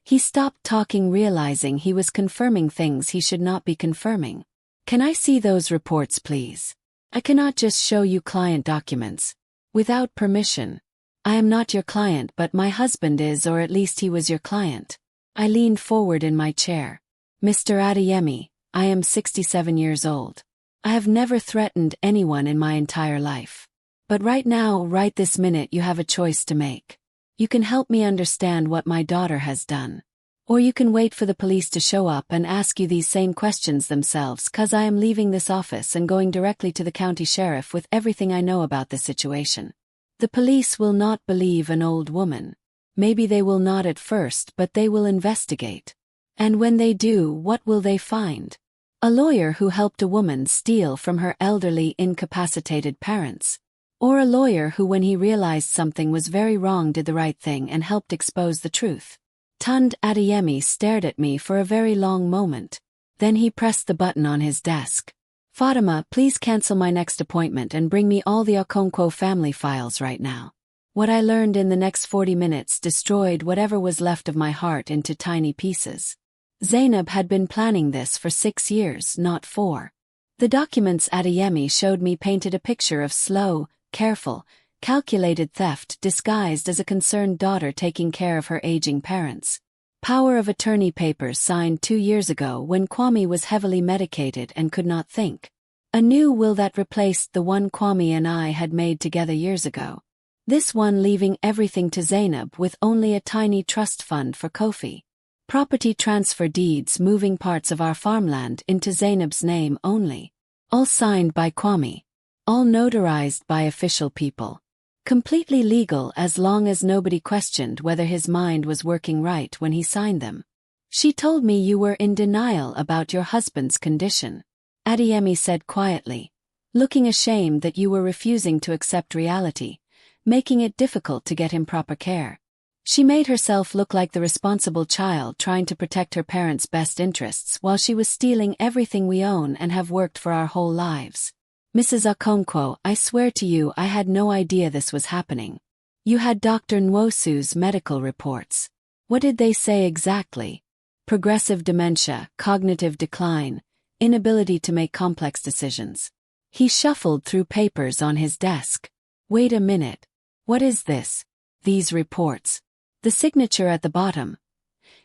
He stopped talking, realizing he was confirming things he should not be confirming. Can I see those reports, please? I cannot just show you client documents. Without permission. I am not your client, but my husband is, or at least he was your client. I leaned forward in my chair. Mr. Adeyemi, I am 67 years old. I have never threatened anyone in my entire life. But right now, right this minute, you have a choice to make. You can help me understand what my daughter has done. Or you can wait for the police to show up and ask you these same questions themselves, 'cause I am leaving this office and going directly to the county sheriff with everything I know about the situation. The police will not believe an old woman. Maybe they will not at first, but they will investigate. And when they do, what will they find? A lawyer who helped a woman steal from her elderly, incapacitated parents. Or a lawyer who, when he realized something was very wrong, did the right thing and helped expose the truth. Tunde Adeyemi stared at me for a very long moment. Then he pressed the button on his desk. Fatima, please cancel my next appointment and bring me all the Okonkwo family files right now. What I learned in the next 40 minutes destroyed whatever was left of my heart into tiny pieces. Zainab had been planning this for 6 years, not 4. The documents Adeyemi showed me painted a picture of slow, careful, calculated theft disguised as a concerned daughter taking care of her aging parents. Power of attorney papers signed 2 years ago when Kwame was heavily medicated and could not think. A new will that replaced the one Kwame and I had made together years ago. This one leaving everything to Zainab with only a tiny trust fund for Kofi. Property transfer deeds moving parts of our farmland into Zainab's name only. All signed by Kwame. All notarized by official people. Completely legal as long as nobody questioned whether his mind was working right when he signed them. She told me you were in denial about your husband's condition. Adeyemi said quietly, looking ashamed that you were refusing to accept reality, making it difficult to get him proper care. She made herself look like the responsible child trying to protect her parents' best interests while she was stealing everything we own and have worked for our whole lives. Mrs. Okonkwo, I swear to you I had no idea this was happening. You had Dr. Nwosu's medical reports. What did they say exactly? Progressive dementia, cognitive decline, inability to make complex decisions. He shuffled through papers on his desk. Wait a minute. What is this? These reports. The signature at the bottom.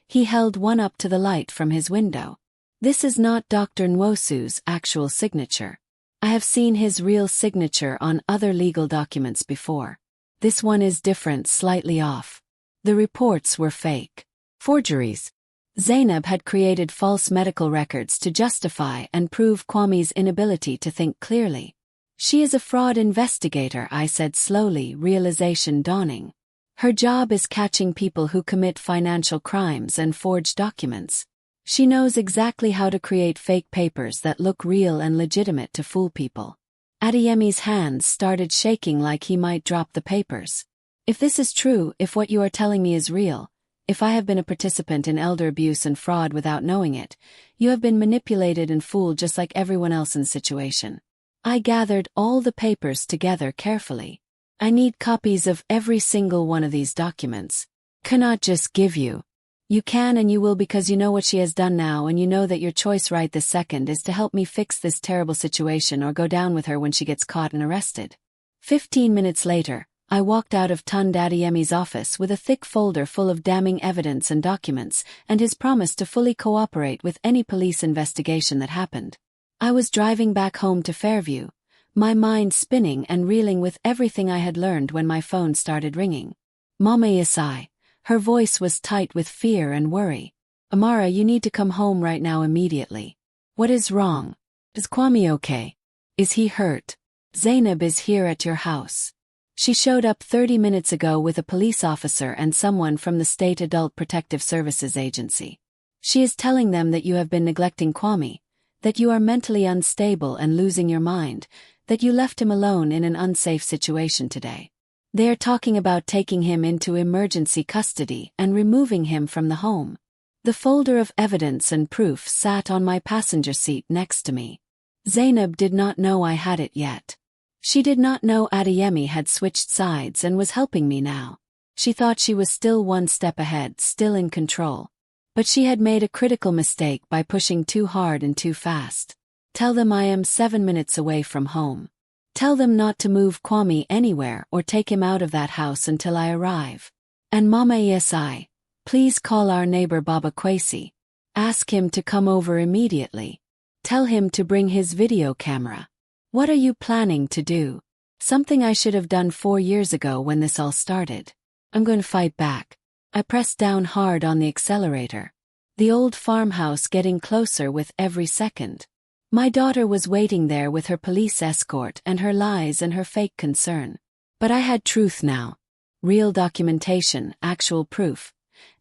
He held one up to the light from his window. This is not Dr. Nwosu's actual signature. I have seen his real signature on other legal documents before. This one is different, slightly off. The reports were fake. Forgeries. Zainab had created false medical records to justify and prove Kwame's inability to think clearly. She is a fraud investigator, I said slowly, realization dawning. Her job is catching people who commit financial crimes and forge documents. She knows exactly how to create fake papers that look real and legitimate to fool people. Adeyemi's hands started shaking like he might drop the papers. If this is true, if what you are telling me is real, if I have been a participant in elder abuse and fraud without knowing it, you have been manipulated and fooled just like everyone else in the situation. I gathered all the papers together carefully. I need copies of every single one of these documents. Cannot just give you. You can and you will because you know what she has done now and you know that your choice right this second is to help me fix this terrible situation or go down with her when she gets caught and arrested. 15 minutes later, I walked out of Tunde Adeyemi's office with a thick folder full of damning evidence and documents and his promise to fully cooperate with any police investigation that happened. I was driving back home to Fairview, my mind spinning and reeling with everything I had learned when my phone started ringing. Mama Yesai. Her voice was tight with fear and worry. Amara, you need to come home right now immediately. What is wrong? Is Kwame okay? Is he hurt? Zainab is here at your house. She showed up 30 minutes ago with a police officer and someone from the State Adult Protective Services Agency. She is telling them that you have been neglecting Kwame, that you are mentally unstable and losing your mind, that you left him alone in an unsafe situation today. They are talking about taking him into emergency custody and removing him from the home. The folder of evidence and proof sat on my passenger seat next to me. Zainab did not know I had it yet. She did not know Adeyemi had switched sides and was helping me now. She thought she was still one step ahead, still in control. But she had made a critical mistake by pushing too hard and too fast. Tell them I am 7 minutes away from home. Tell them not to move Kwame anywhere or take him out of that house until I arrive. And Mama ESI, please call our neighbor Baba Kwesi. Ask him to come over immediately. Tell him to bring his video camera. What are you planning to do? Something I should have done 4 years ago when this all started. I'm going to fight back. I pressed down hard on the accelerator. The old farmhouse getting closer with every second. My daughter was waiting there with her police escort and her lies and her fake concern. But I had truth now. Real documentation, actual proof.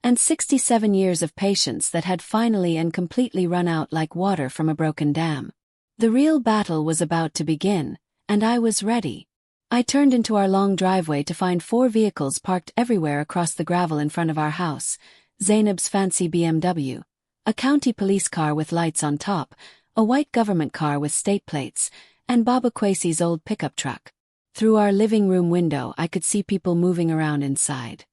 And 67 years of patience that had finally and completely run out like water from a broken dam. The real battle was about to begin, and I was ready. I turned into our long driveway to find 4 vehicles parked everywhere across the gravel in front of our house, Zainab's fancy BMW, a county police car with lights on top, a white government car with state plates, and Baba Kwesi's old pickup truck. Through our living room window I could see people moving around inside.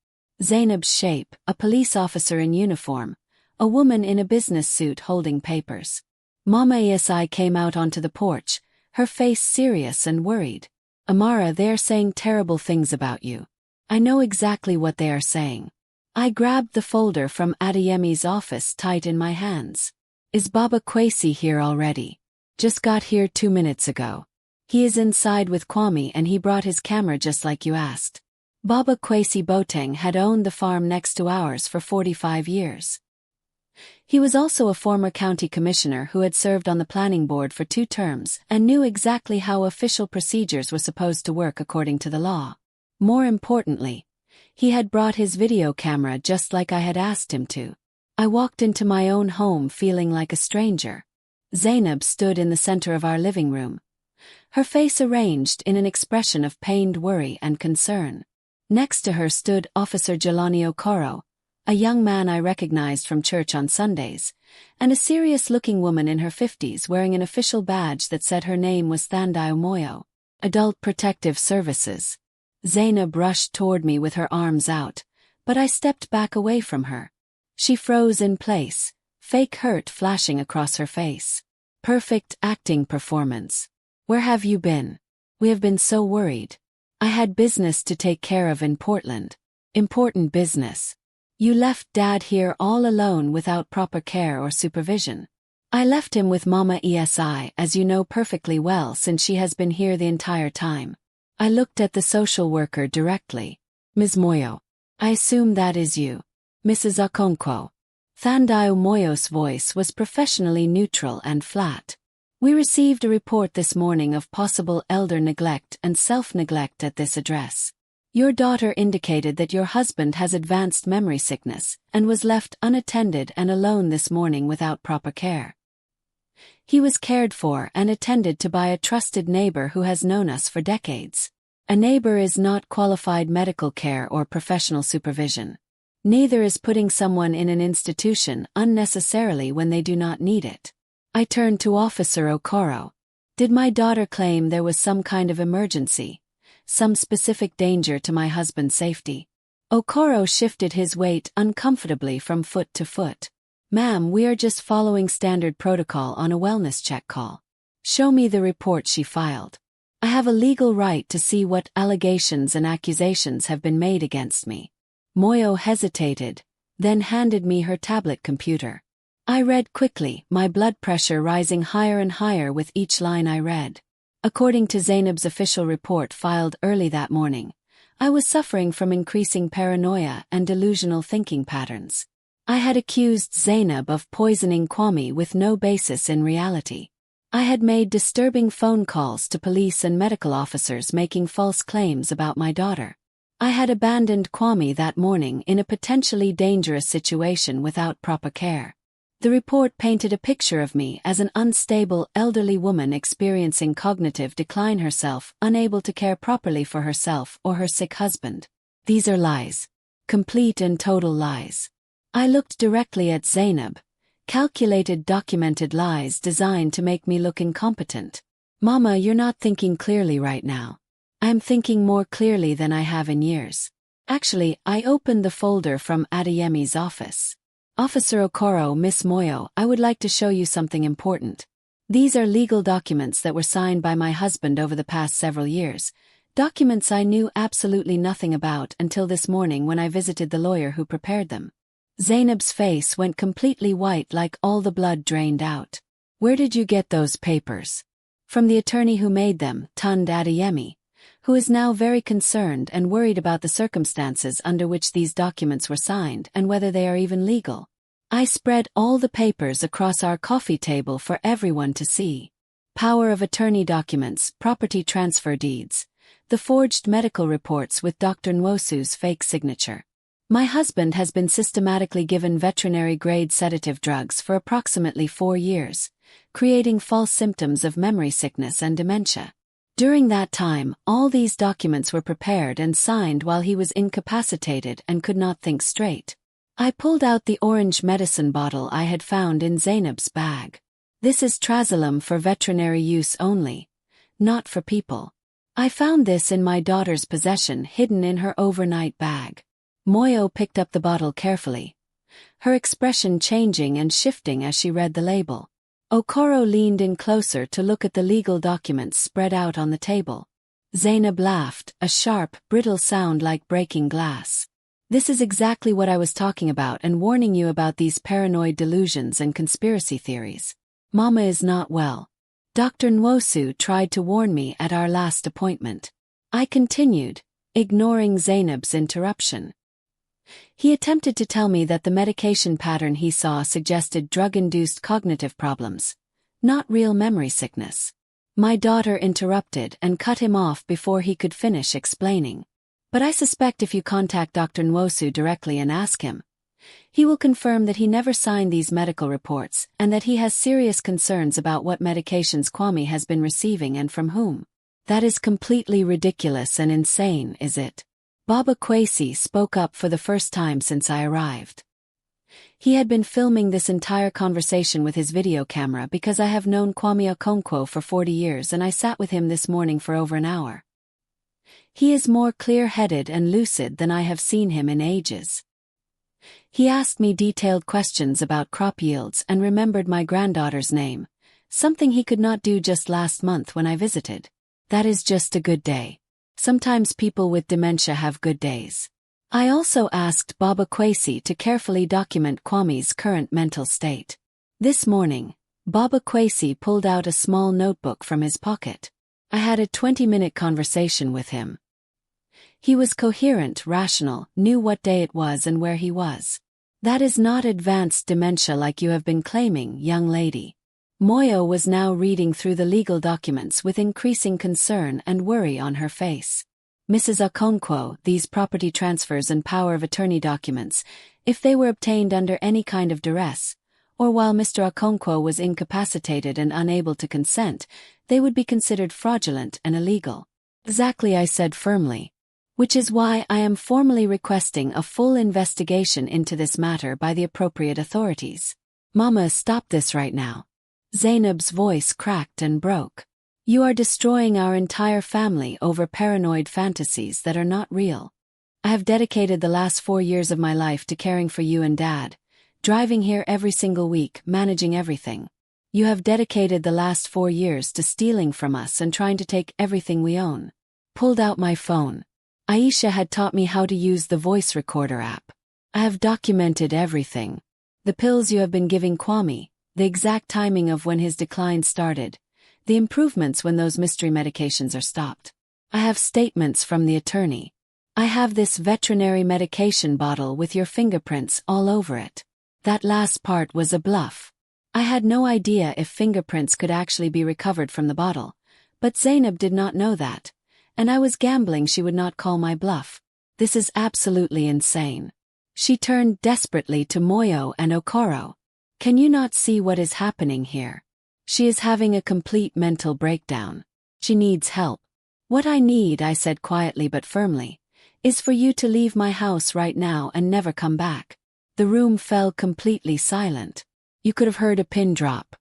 Zainab's shape, a police officer in uniform, a woman in a business suit holding papers. Mama ESI came out onto the porch, her face serious and worried. Amara, they are saying terrible things about you. I know exactly what they are saying. I grabbed the folder from Adeyemi's office tight in my hands. Is Baba Kwesi here already? Just got here 2 minutes ago. He is inside with Kwame and he brought his camera just like you asked. Baba Kwesi Boteng had owned the farm next to ours for 45 years. He was also a former county commissioner who had served on the planning board for 2 terms and knew exactly how official procedures were supposed to work according to the law. More importantly, he had brought his video camera just like I had asked him to. I walked into my own home feeling like a stranger. Zainab stood in the center of our living room, her face arranged in an expression of pained worry and concern. Next to her stood Officer Jelani Okoro, a young man I recognized from church on Sundays, and a serious-looking woman in her 50s wearing an official badge that said her name was Thandai Moyo, Adult Protective Services. Zainab rushed toward me with her arms out, but I stepped back away from her. She froze in place, fake hurt flashing across her face. Perfect acting performance. Where have you been? We have been so worried. I had business to take care of in Portland. Important business. You left Dad here all alone without proper care or supervision. I left him with Mama ESI, as you know perfectly well, since she has been here the entire time. I looked at the social worker directly. Ms. Moyo. I assume that is you. Mrs. Okonkwo. Thandai Moyo's voice was professionally neutral and flat. We received a report this morning of possible elder neglect and self-neglect at this address. Your daughter indicated that your husband has advanced memory sickness and was left unattended and alone this morning without proper care. He was cared for and attended to by a trusted neighbor who has known us for decades. A neighbor is not qualified medical care or professional supervision. Neither is putting someone in an institution unnecessarily when they do not need it. I turned to Officer Okoro. Did my daughter claim there was some kind of emergency? Some specific danger to my husband's safety? Okoro shifted his weight uncomfortably from foot to foot. Ma'am, we are just following standard protocol on a wellness check call. Show me the report she filed. I have a legal right to see what allegations and accusations have been made against me. Moyo hesitated, then handed me her tablet computer. I read quickly, my blood pressure rising higher and higher with each line I read. According to Zainab's official report filed early that morning, I was suffering from increasing paranoia and delusional thinking patterns. I had accused Zainab of poisoning Kwame with no basis in reality. I had made disturbing phone calls to police and medical officers making false claims about my daughter. I had abandoned Kwame that morning in a potentially dangerous situation without proper care. The report painted a picture of me as an unstable, elderly woman experiencing cognitive decline herself, unable to care properly for herself or her sick husband. These are lies. Complete and total lies. I looked directly at Zainab. Calculated, documented lies designed to make me look incompetent. Mama, you're not thinking clearly right now. I'm thinking more clearly than I have in years. Actually, I opened the folder from Adeyemi's office. Officer Okoro, Miss Moyo, I would like to show you something important. These are legal documents that were signed by my husband over the past several years. Documents I knew absolutely nothing about until this morning when I visited the lawyer who prepared them. Zainab's face went completely white, like all the blood drained out. Where did you get those papers? From the attorney who made them, Tunde Adeyemi, who is now very concerned and worried about the circumstances under which these documents were signed and whether they are even legal. I spread all the papers across our coffee table for everyone to see. Power of attorney documents, property transfer deeds, the forged medical reports with Dr. Nwosu's fake signature. My husband has been systematically given veterinary-grade sedative drugs for approximately 4 years, creating false symptoms of memory sickness and dementia. During that time, all these documents were prepared and signed while he was incapacitated and could not think straight. I pulled out the orange medicine bottle I had found in Zainab's bag. This is Trazolam for veterinary use only, not for people. I found this in my daughter's possession, hidden in her overnight bag. Moyo picked up the bottle carefully, her expression changing and shifting as she read the label. Okoro leaned in closer to look at the legal documents spread out on the table. Zainab laughed, a sharp, brittle sound like breaking glass. This is exactly what I was talking about and warning you about these paranoid delusions and conspiracy theories. Mama is not well. Dr. Nwosu tried to warn me at our last appointment. I continued, ignoring Zainab's interruption. He attempted to tell me that the medication pattern he saw suggested drug-induced cognitive problems, not real memory sickness. My daughter interrupted and cut him off before he could finish explaining. But I suspect if you contact Dr. Nwosu directly and ask him, he will confirm that he never signed these medical reports and that he has serious concerns about what medications Kwame has been receiving and from whom. That is completely ridiculous and insane, is it? Baba Kwesi spoke up for the first time since I arrived. He had been filming this entire conversation with his video camera because I have known Kwame Okonkwo for 40 years and I sat with him this morning for over an hour. He is more clear-headed and lucid than I have seen him in ages. He asked me detailed questions about crop yields and remembered my granddaughter's name, something he could not do just last month when I visited. That is just a good day. Sometimes people with dementia have good days. I also asked Baba Kwesi to carefully document Kwame's current mental state. This morning, Baba Kwesi pulled out a small notebook from his pocket. I had a 20-minute conversation with him. He was coherent, rational, knew what day it was and where he was. That is not advanced dementia like you have been claiming, young lady. Moyo was now reading through the legal documents with increasing concern and worry on her face. Mrs. Okonkwo, these property transfers and power of attorney documents, if they were obtained under any kind of duress, or while Mr. Okonkwo was incapacitated and unable to consent, they would be considered fraudulent and illegal. Exactly, I said firmly. Which is why I am formally requesting a full investigation into this matter by the appropriate authorities. Mama, stop this right now. Zainab's voice cracked and broke. You are destroying our entire family over paranoid fantasies that are not real. I have dedicated the last 4 years of my life to caring for you and Dad, driving here every single week, managing everything. You have dedicated the last 4 years to stealing from us and trying to take everything we own. Pulled out my phone. Aisha had taught me how to use the voice recorder app. I have documented everything. The pills you have been giving Kwame, the exact timing of when his decline started, the improvements when those mystery medications are stopped. I have statements from the attorney. I have this veterinary medication bottle with your fingerprints all over it. That last part was a bluff. I had no idea if fingerprints could actually be recovered from the bottle, but Zainab did not know that, and I was gambling she would not call my bluff. This is absolutely insane. She turned desperately to Moyo and Okoro. Can you not see what is happening here? She is having a complete mental breakdown. She needs help. What I need, I said quietly but firmly, is for you to leave my house right now and never come back. The room fell completely silent. You could have heard a pin drop.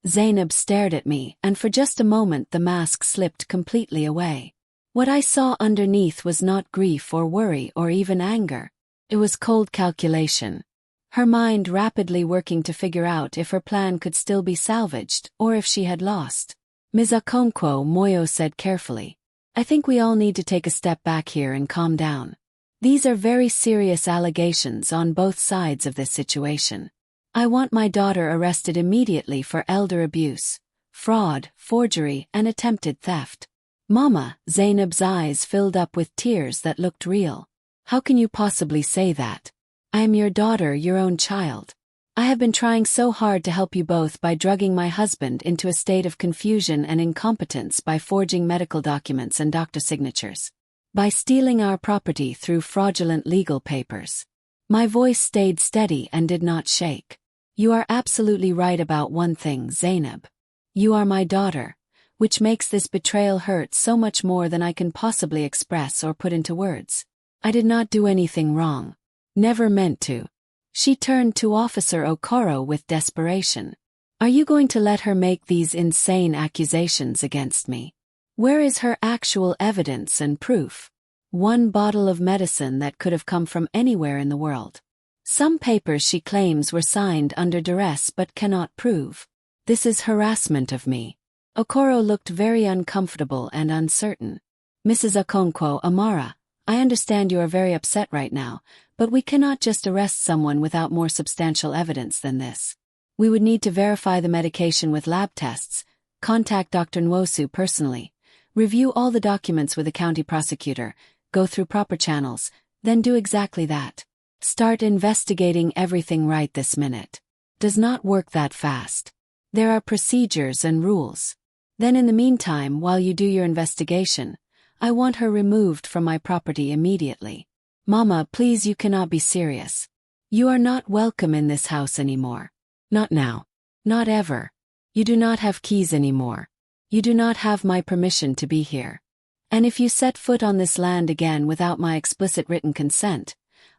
Zainab stared at me, and for just a moment the mask slipped completely away. What I saw underneath was not grief or worry or even anger. It was cold calculation. Her mind rapidly working to figure out if her plan could still be salvaged or if she had lost. Ms. Okonkwo, Moyo said carefully, I think we all need to take a step back here and calm down. These are very serious allegations on both sides of this situation. I want my daughter arrested immediately for elder abuse, fraud, forgery, and attempted theft. Mama, Zainab's eyes filled up with tears that looked real. How can you possibly say that? I am your daughter, your own child. I have been trying so hard to help you both by drugging my husband into a state of confusion and incompetence by forging medical documents and doctor signatures. By stealing our property through fraudulent legal papers. My voice stayed steady and did not shake. You are absolutely right about one thing, Zainab. You are my daughter, which makes this betrayal hurt so much more than I can possibly express or put into words. I did not do anything wrong. Never meant to. She turned to Officer Okoro with desperation. Are you going to let her make these insane accusations against me? Where is her actual evidence and proof? One bottle of medicine that could have come from anywhere in the world. Some papers she claims were signed under duress but cannot prove. This is harassment of me. Okoro looked very uncomfortable and uncertain. Mrs. Okonkwo, Amara, I understand you are very upset right now, but we cannot just arrest someone without more substantial evidence than this. We would need to verify the medication with lab tests, contact Dr. Nwosu personally, review all the documents with the county prosecutor, go through proper channels, then do exactly that. Start investigating everything right this minute. Does not work that fast. There are procedures and rules. Then in the meantime, while you do your investigation, I want her removed from my property immediately. Mama, please, you cannot be serious. You are not welcome in this house anymore. Not now. Not ever. You do not have keys anymore. You do not have my permission to be here. And if you set foot on this land again without my explicit written consent,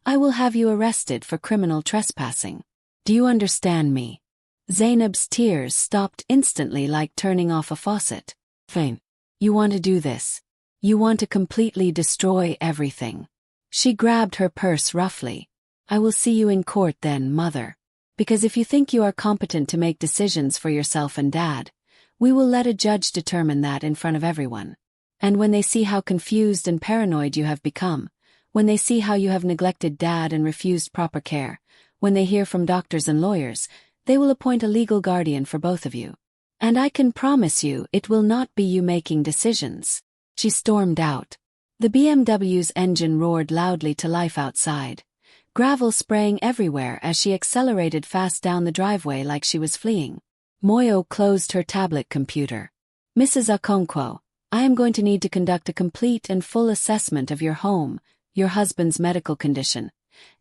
I will have you arrested for criminal trespassing. Do you understand me? Zainab's tears stopped instantly like turning off a faucet. Fine. You want to do this. You want to completely destroy everything. She grabbed her purse roughly. I will see you in court then, mother. Because if you think you are competent to make decisions for yourself and dad, we will let a judge determine that in front of everyone. And when they see how confused and paranoid you have become, when they see how you have neglected dad and refused proper care, when they hear from doctors and lawyers, they will appoint a legal guardian for both of you. And I can promise you it will not be you making decisions. She stormed out. The BMW's engine roared loudly to life outside, gravel spraying everywhere as she accelerated fast down the driveway like she was fleeing. Moyo closed her tablet computer. Mrs. Okonkwo, I am going to need to conduct a complete and full assessment of your home, your husband's medical condition,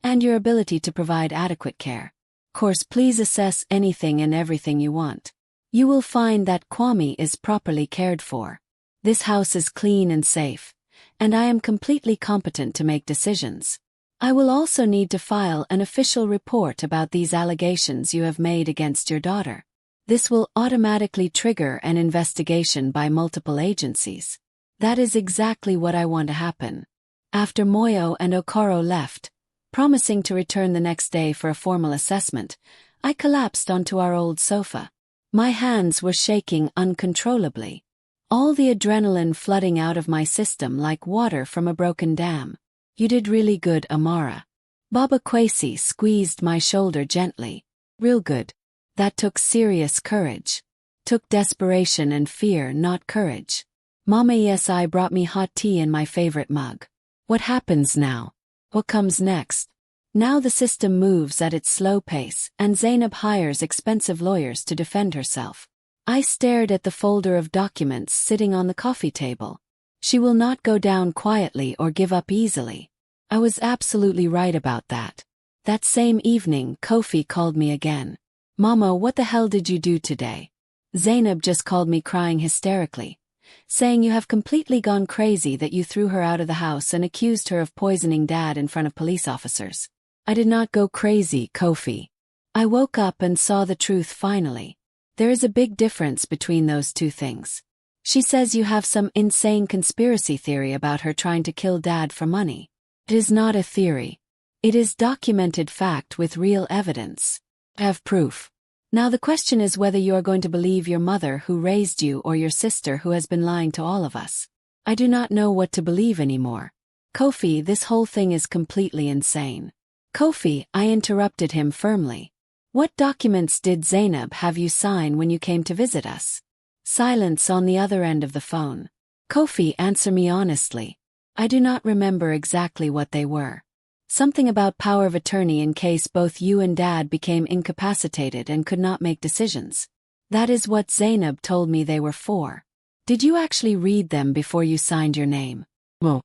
and your ability to provide adequate care. Course, please assess anything and everything you want. You will find that Kwame is properly cared for. This house is clean and safe, and I am completely competent to make decisions. I will also need to file an official report about these allegations you have made against your daughter. This will automatically trigger an investigation by multiple agencies. That is exactly what I want to happen. After Moyo and Okoro left, promising to return the next day for a formal assessment, I collapsed onto our old sofa. My hands were shaking uncontrollably. All the adrenaline flooding out of my system like water from a broken dam. You did really good, Amara. Baba Kwesi squeezed my shoulder gently. Real good. That took serious courage. Took desperation and fear, not courage. Mama ESI brought me hot tea in my favorite mug. What happens now? What comes next? Now the system moves at its slow pace, and Zainab hires expensive lawyers to defend herself. I stared at the folder of documents sitting on the coffee table. She will not go down quietly or give up easily. I was absolutely right about that. That same evening, Kofi called me again. Mama, what the hell did you do today? Zainab just called me crying hysterically, saying you have completely gone crazy that you threw her out of the house and accused her of poisoning Dad in front of police officers. I did not go crazy, Kofi. I woke up and saw the truth finally. There is a big difference between those two things. She says you have some insane conspiracy theory about her trying to kill Dad for money. It is not a theory. It is documented fact with real evidence. I have proof. Now the question is whether you are going to believe your mother who raised you or your sister who has been lying to all of us. I do not know what to believe anymore. Kofi, this whole thing is completely insane. Kofi, I interrupted him firmly. What documents did Zainab have you sign when you came to visit us? Silence on the other end of the phone. Kofi, answer me honestly. I do not remember exactly what they were. Something about power of attorney in case both you and Dad became incapacitated and could not make decisions. That is what Zainab told me they were for. Did you actually read them before you signed your name? No.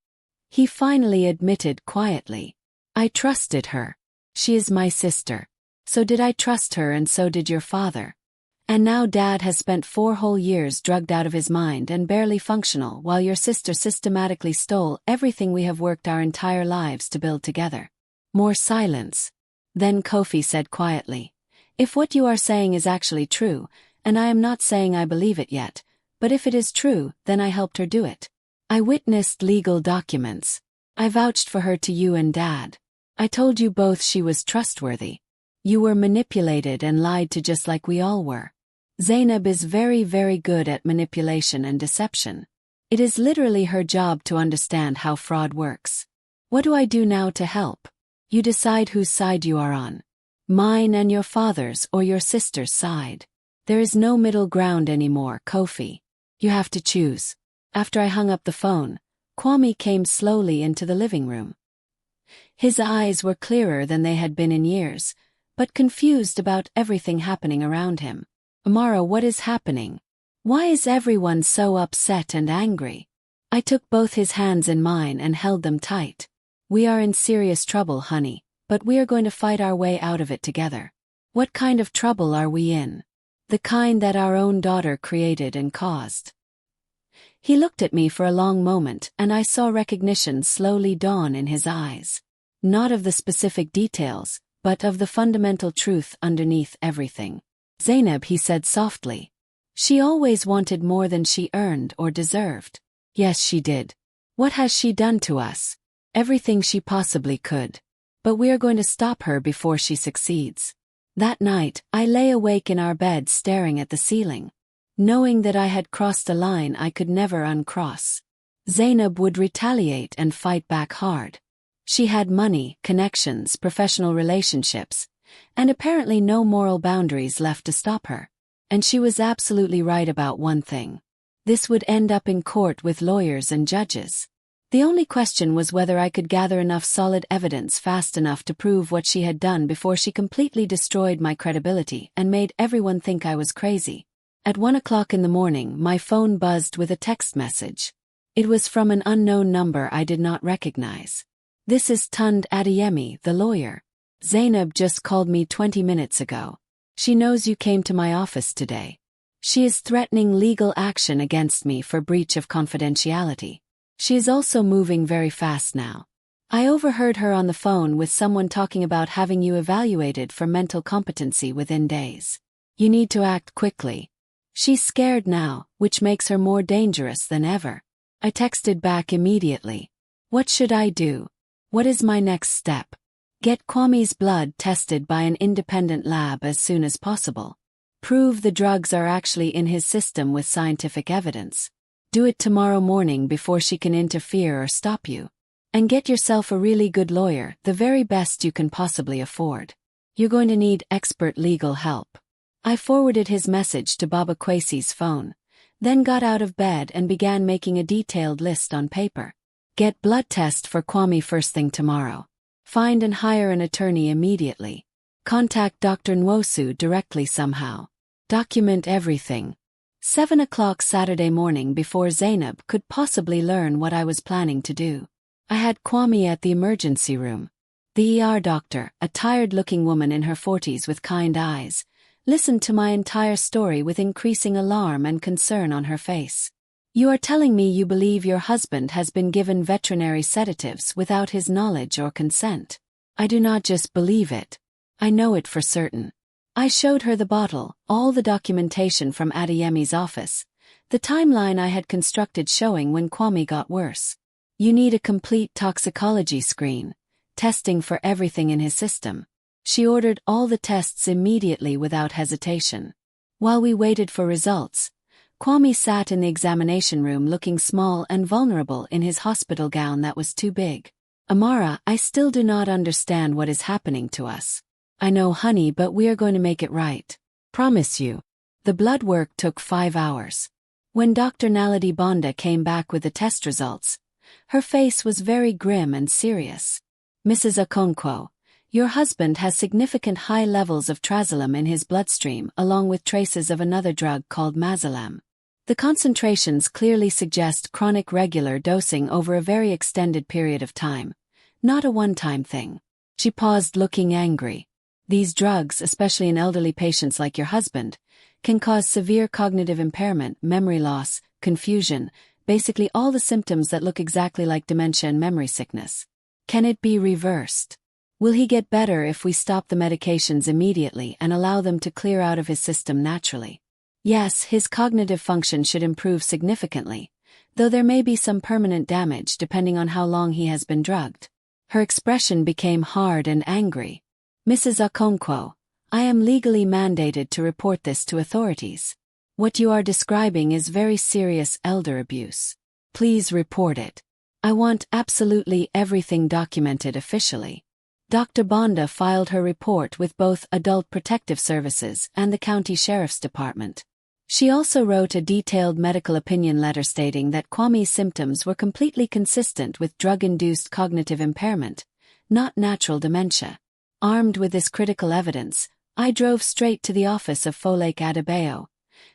He finally admitted quietly. I trusted her. She is my sister. So did I trust her, and so did your father. And now Dad has spent 4 whole years drugged out of his mind and barely functional while your sister systematically stole everything we have worked our entire lives to build together. More silence. Then Kofi said quietly, if what you are saying is actually true, and I am not saying I believe it yet, but if it is true, then I helped her do it. I witnessed legal documents. I vouched for her to you and Dad. I told you both she was trustworthy. You were manipulated and lied to just like we all were. Zainab is very, very good at manipulation and deception. It is literally her job to understand how fraud works. What do I do now to help? You decide whose side you are on. Mine and your father's or your sister's side. There is no middle ground anymore, Kofi. You have to choose. After I hung up the phone, Kwame came slowly into the living room. His eyes were clearer than they had been in years, but confused about everything happening around him. Amara, what is happening? Why is everyone so upset and angry? I took both his hands in mine and held them tight. We are in serious trouble, honey, but we are going to fight our way out of it together. What kind of trouble are we in? The kind that our own daughter created and caused. He looked at me for a long moment, and I saw recognition slowly dawn in his eyes. Not of the specific details, but of the fundamental truth underneath everything. Zainab, he said softly. She always wanted more than she earned or deserved. Yes, she did. What has she done to us? Everything she possibly could. But we are going to stop her before she succeeds. That night, I lay awake in our bed staring at the ceiling, knowing that I had crossed a line I could never uncross. Zainab would retaliate and fight back hard. She had money, connections, professional relationships, and apparently no moral boundaries left to stop her. And she was absolutely right about one thing. This would end up in court with lawyers and judges. The only question was whether I could gather enough solid evidence fast enough to prove what she had done before she completely destroyed my credibility and made everyone think I was crazy. At 1 o'clock in the morning, my phone buzzed with a text message. It was from an unknown number I did not recognize. This is Tund Adeyemi, the lawyer. Zainab just called me 20 minutes ago. She knows you came to my office today. She is threatening legal action against me for breach of confidentiality. She is also moving very fast now. I overheard her on the phone with someone talking about having you evaluated for mental competency within days. You need to act quickly. She's scared now, which makes her more dangerous than ever. I texted back immediately. What should I do? What is my next step? Get Kwame's blood tested by an independent lab as soon as possible. Prove the drugs are actually in his system with scientific evidence. Do it tomorrow morning before she can interfere or stop you. And get yourself a really good lawyer, the very best you can possibly afford. You're going to need expert legal help. I forwarded his message to Baba Kwesi's phone, then got out of bed and began making a detailed list on paper. Get blood test for Kwame first thing tomorrow. Find and hire an attorney immediately. Contact Dr. Nwosu directly somehow. Document everything. 7 o'clock Saturday morning before Zainab could possibly learn what I was planning to do. I had Kwame at the emergency room. The ER doctor, a tired-looking woman in her 40s with kind eyes, listened to my entire story with increasing alarm and concern on her face. "You are telling me you believe your husband has been given veterinary sedatives without his knowledge or consent?" "I do not just believe it. I know it for certain." I showed her the bottle, all the documentation from Adeyemi's office, the timeline I had constructed showing when Kwame got worse. "You need a complete toxicology screen, testing for everything in his system." She ordered all the tests immediately without hesitation. While we waited for results, Kwame sat in the examination room looking small and vulnerable in his hospital gown that was too big. "Amara, I still do not understand what is happening to us." "I know, honey, but we are going to make it right. Promise you." The blood work took 5 hours. When Dr. Naledi Bonda came back with the test results, her face was very grim and serious. "Mrs. Okonkwo, your husband has significant high levels of trazodone in his bloodstream along with traces of another drug called Mazalam. The concentrations clearly suggest chronic regular dosing over a very extended period of time, not a one-time thing." She paused, looking angry. "These drugs, especially in elderly patients like your husband, can cause severe cognitive impairment, memory loss, confusion, basically all the symptoms that look exactly like dementia and memory sickness. Can it be reversed? Will he get better if we stop the medications immediately and allow them to clear out of his system naturally?" "Yes, his cognitive function should improve significantly, though there may be some permanent damage depending on how long he has been drugged." Her expression became hard and angry. "Mrs. Okonkwo, I am legally mandated to report this to authorities. What you are describing is very serious elder abuse. Please report it. I want absolutely everything documented officially." Dr. Bonda filed her report with both Adult Protective Services and the County Sheriff's Department. She also wrote a detailed medical opinion letter stating that Kwame's symptoms were completely consistent with drug-induced cognitive impairment, not natural dementia. Armed with this critical evidence, I drove straight to the office of Folake Adebayo.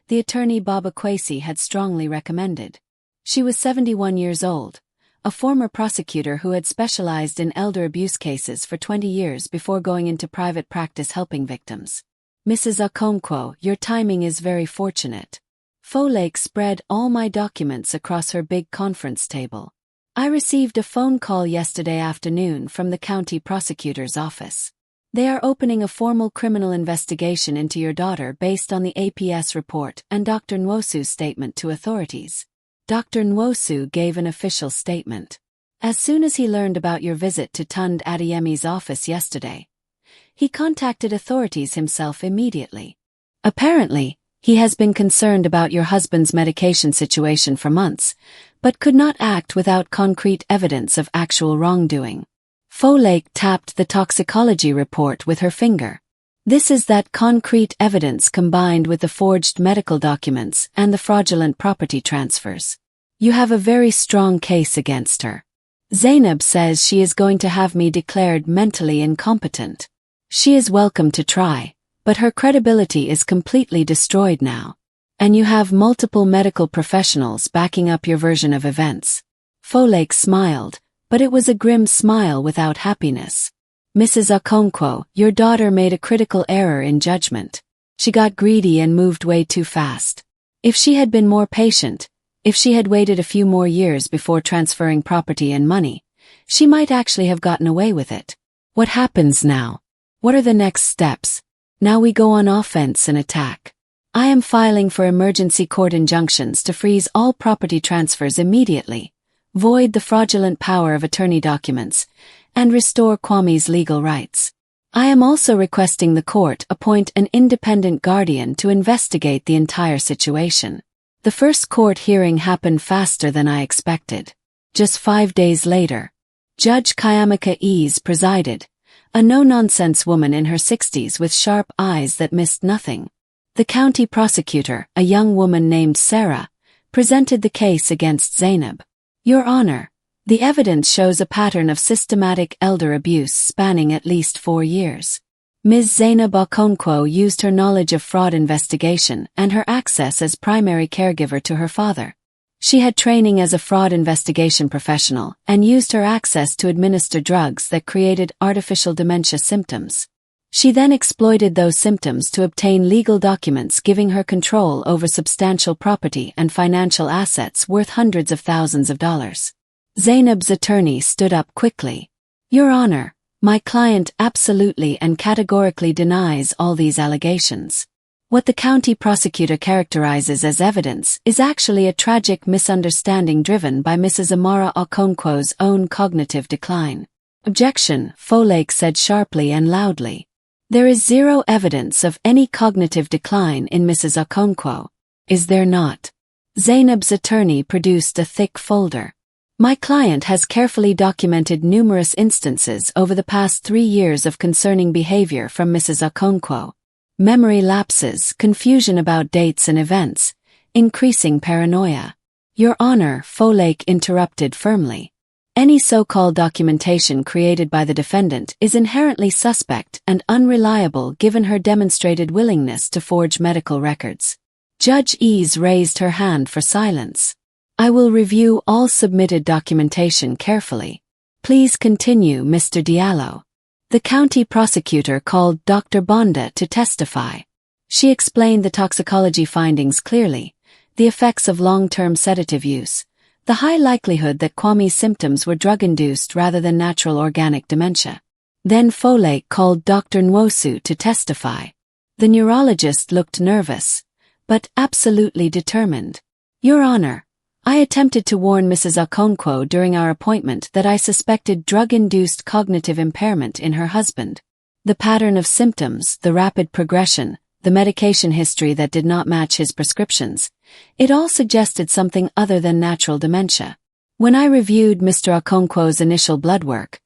The attorney Baba Kwesi had strongly recommended. She was 71 years old, a former prosecutor who had specialized in elder abuse cases for 20 years before going into private practice helping victims. "Mrs. Okonkwo, your timing is very fortunate." Folake spread all my documents across her big conference table. "I received a phone call yesterday afternoon from the county prosecutor's office. They are opening a formal criminal investigation into your daughter based on the APS report and Dr. Nwosu's statement to authorities." Dr. Nwosu gave an official statement. "As soon as he learned about your visit to Tunde Adeyemi's office yesterday, he contacted authorities himself immediately. Apparently, he has been concerned about your husband's medication situation for months, but could not act without concrete evidence of actual wrongdoing." Folake tapped the toxicology report with her finger. "This is that concrete evidence combined with the forged medical documents and the fraudulent property transfers. You have a very strong case against her. Zainab says she is going to have me declared mentally incompetent. She is welcome to try, but her credibility is completely destroyed now. And you have multiple medical professionals backing up your version of events." Folake smiled, but it was a grim smile without happiness. "Mrs. Okonkwo, your daughter made a critical error in judgment. She got greedy and moved way too fast. If she had been more patient, if she had waited a few more years before transferring property and money, she might actually have gotten away with it. What happens now? What are the next steps? Now we go on offense and attack. I am filing for emergency court injunctions to freeze all property transfers immediately, void the fraudulent power of attorney documents, and restore Kwame's legal rights. I am also requesting the court appoint an independent guardian to investigate the entire situation." The first court hearing happened faster than I expected. Just 5 days later, Judge Kayamika Ease presided, a no-nonsense woman in her 60s with sharp eyes that missed nothing. The county prosecutor, a young woman named Sarah, presented the case against Zainab. "Your Honor, the evidence shows a pattern of systematic elder abuse spanning at least 4 years. Ms. Zainab Okonkwo used her knowledge of fraud investigation and her access as primary caregiver to her father. She had training as a fraud investigation professional and used her access to administer drugs that created artificial dementia symptoms. She then exploited those symptoms to obtain legal documents giving her control over substantial property and financial assets worth hundreds of thousands of dollars. Zainab's attorney stood up quickly. Your Honor, my client absolutely and categorically denies all these allegations. What the county prosecutor characterizes as evidence is actually a tragic misunderstanding driven by Mrs. Amara Okonkwo's own cognitive decline. Objection, Folake said sharply and loudly. There is zero evidence of any cognitive decline in Mrs. Okonkwo. Is there not? Zainab's attorney produced a thick folder. My client has carefully documented numerous instances over the past 3 years of concerning behavior from Mrs. Okonkwo. Memory lapses, confusion about dates and events, increasing paranoia. Your Honor, Folake interrupted firmly. Any so-called documentation created by the defendant is inherently suspect and unreliable given her demonstrated willingness to forge medical records. Judge Ease raised her hand for silence. I will review all submitted documentation carefully. Please continue, Mr. Diallo. The county prosecutor called Dr. Bonda to testify. She explained the toxicology findings clearly, the effects of long-term sedative use, the high likelihood that Kwame's symptoms were drug-induced rather than natural organic dementia. Then Folake called Dr. Nwosu to testify. The neurologist looked nervous, but absolutely determined. Your Honor, I attempted to warn Mrs. Okonkwo during our appointment that I suspected drug-induced cognitive impairment in her husband. The pattern of symptoms, the rapid progression, the medication history that did not match his prescriptions, it all suggested something other than natural dementia. When I reviewed Mr. Okonkwo's initial blood work,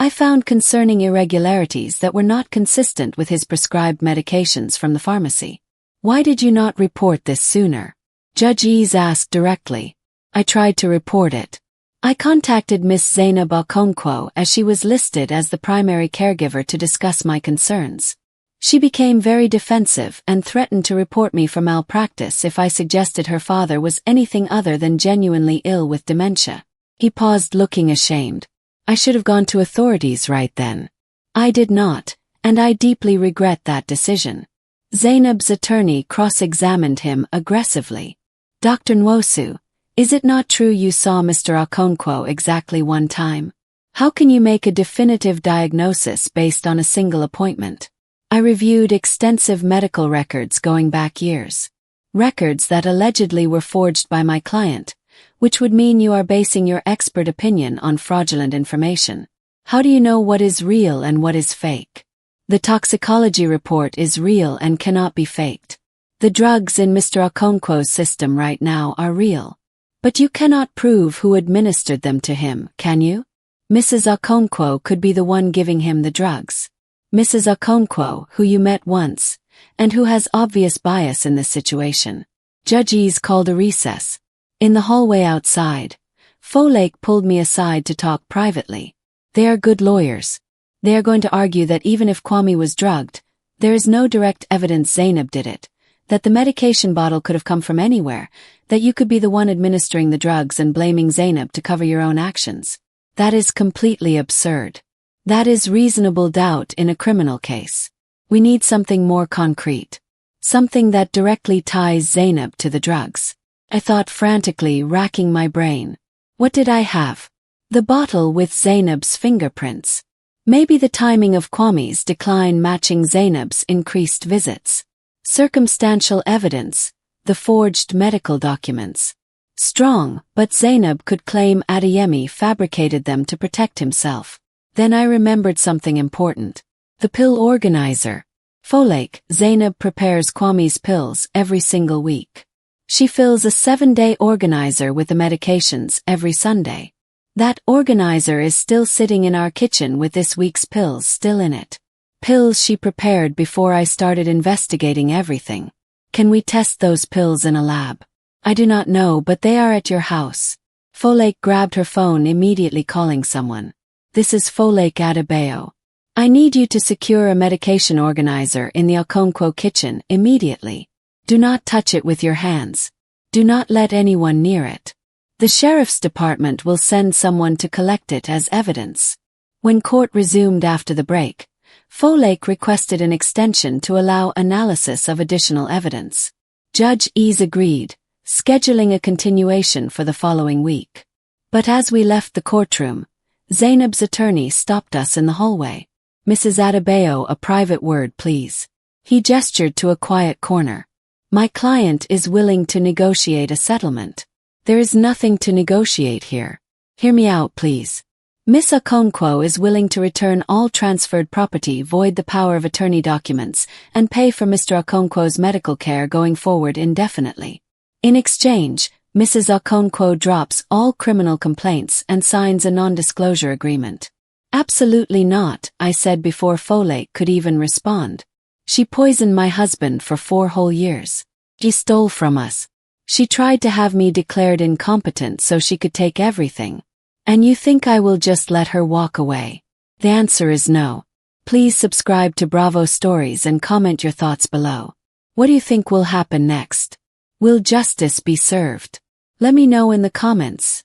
I found concerning irregularities that were not consistent with his prescribed medications from the pharmacy. Why did you not report this sooner? Judge Ease asked directly. I tried to report it. I contacted Miss Zainab Okonkwo as she was listed as the primary caregiver to discuss my concerns. She became very defensive and threatened to report me for malpractice if I suggested her father was anything other than genuinely ill with dementia. He paused, looking ashamed. I should have gone to authorities right then. I did not, and I deeply regret that decision. Zainab's attorney cross-examined him aggressively. Dr. Nwosu, is it not true you saw Mr. Okonkwo exactly one time? How can you make a definitive diagnosis based on a single appointment? I reviewed extensive medical records going back years. Records that allegedly were forged by my client, which would mean you are basing your expert opinion on fraudulent information. How do you know what is real and what is fake? The toxicology report is real and cannot be faked. The drugs in Mr. Okonkwo's system right now are real. But you cannot prove who administered them to him, can you? Mrs. Okonkwo could be the one giving him the drugs. Mrs. Okonkwo, who you met once, and who has obvious bias in this situation. Judge Ease called a recess. In the hallway outside, Folake pulled me aside to talk privately. They are good lawyers. They are going to argue that even if Kwame was drugged, there is no direct evidence Zainab did it, that the medication bottle could have come from anywhere, that you could be the one administering the drugs and blaming Zainab to cover your own actions. That is completely absurd. That is reasonable doubt in a criminal case. We need something more concrete. Something that directly ties Zainab to the drugs. I thought frantically, racking my brain. What did I have? The bottle with Zainab's fingerprints. Maybe the timing of Kwame's decline matching Zainab's increased visits. Circumstantial evidence, the forged medical documents. Strong, but Zainab could claim Adeyemi fabricated them to protect himself. Then I remembered something important. The pill organizer. Folake, Zainab prepares Kwame's pills every single week. She fills a 7-day organizer with the medications every Sunday. That organizer is still sitting in our kitchen with this week's pills still in it. Pills she prepared before I started investigating everything. Can we test those pills in a lab? I do not know, but they are at your house. Folake grabbed her phone, immediately calling someone. This is Folake Adebayo. I need you to secure a medication organizer in the Okonkwo kitchen immediately. Do not touch it with your hands. Do not let anyone near it. The sheriff's department will send someone to collect it as evidence. When court resumed after the break, Folake requested an extension to allow analysis of additional evidence. Judge Ease agreed, scheduling a continuation for the following week. But as we left the courtroom, Zainab's attorney stopped us in the hallway. "Mrs. Adebayo, a private word, please." He gestured to a quiet corner. "My client is willing to negotiate a settlement." "There is nothing to negotiate here. Hear me out, please. Miss Okonkwo is willing to return all transferred property, void the power of attorney documents, and pay for Mr. Okonkwo's medical care going forward indefinitely. In exchange, Mrs. Okonkwo drops all criminal complaints and signs a non-disclosure agreement." "Absolutely not," I said before Folake could even respond. "She poisoned my husband for 4 whole years. She stole from us. She tried to have me declared incompetent so she could take everything. And you think I will just let her walk away?" The answer is no. Please subscribe to Bravo Stories and comment your thoughts below. What do you think will happen next? Will justice be served? Let me know in the comments.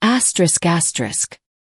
****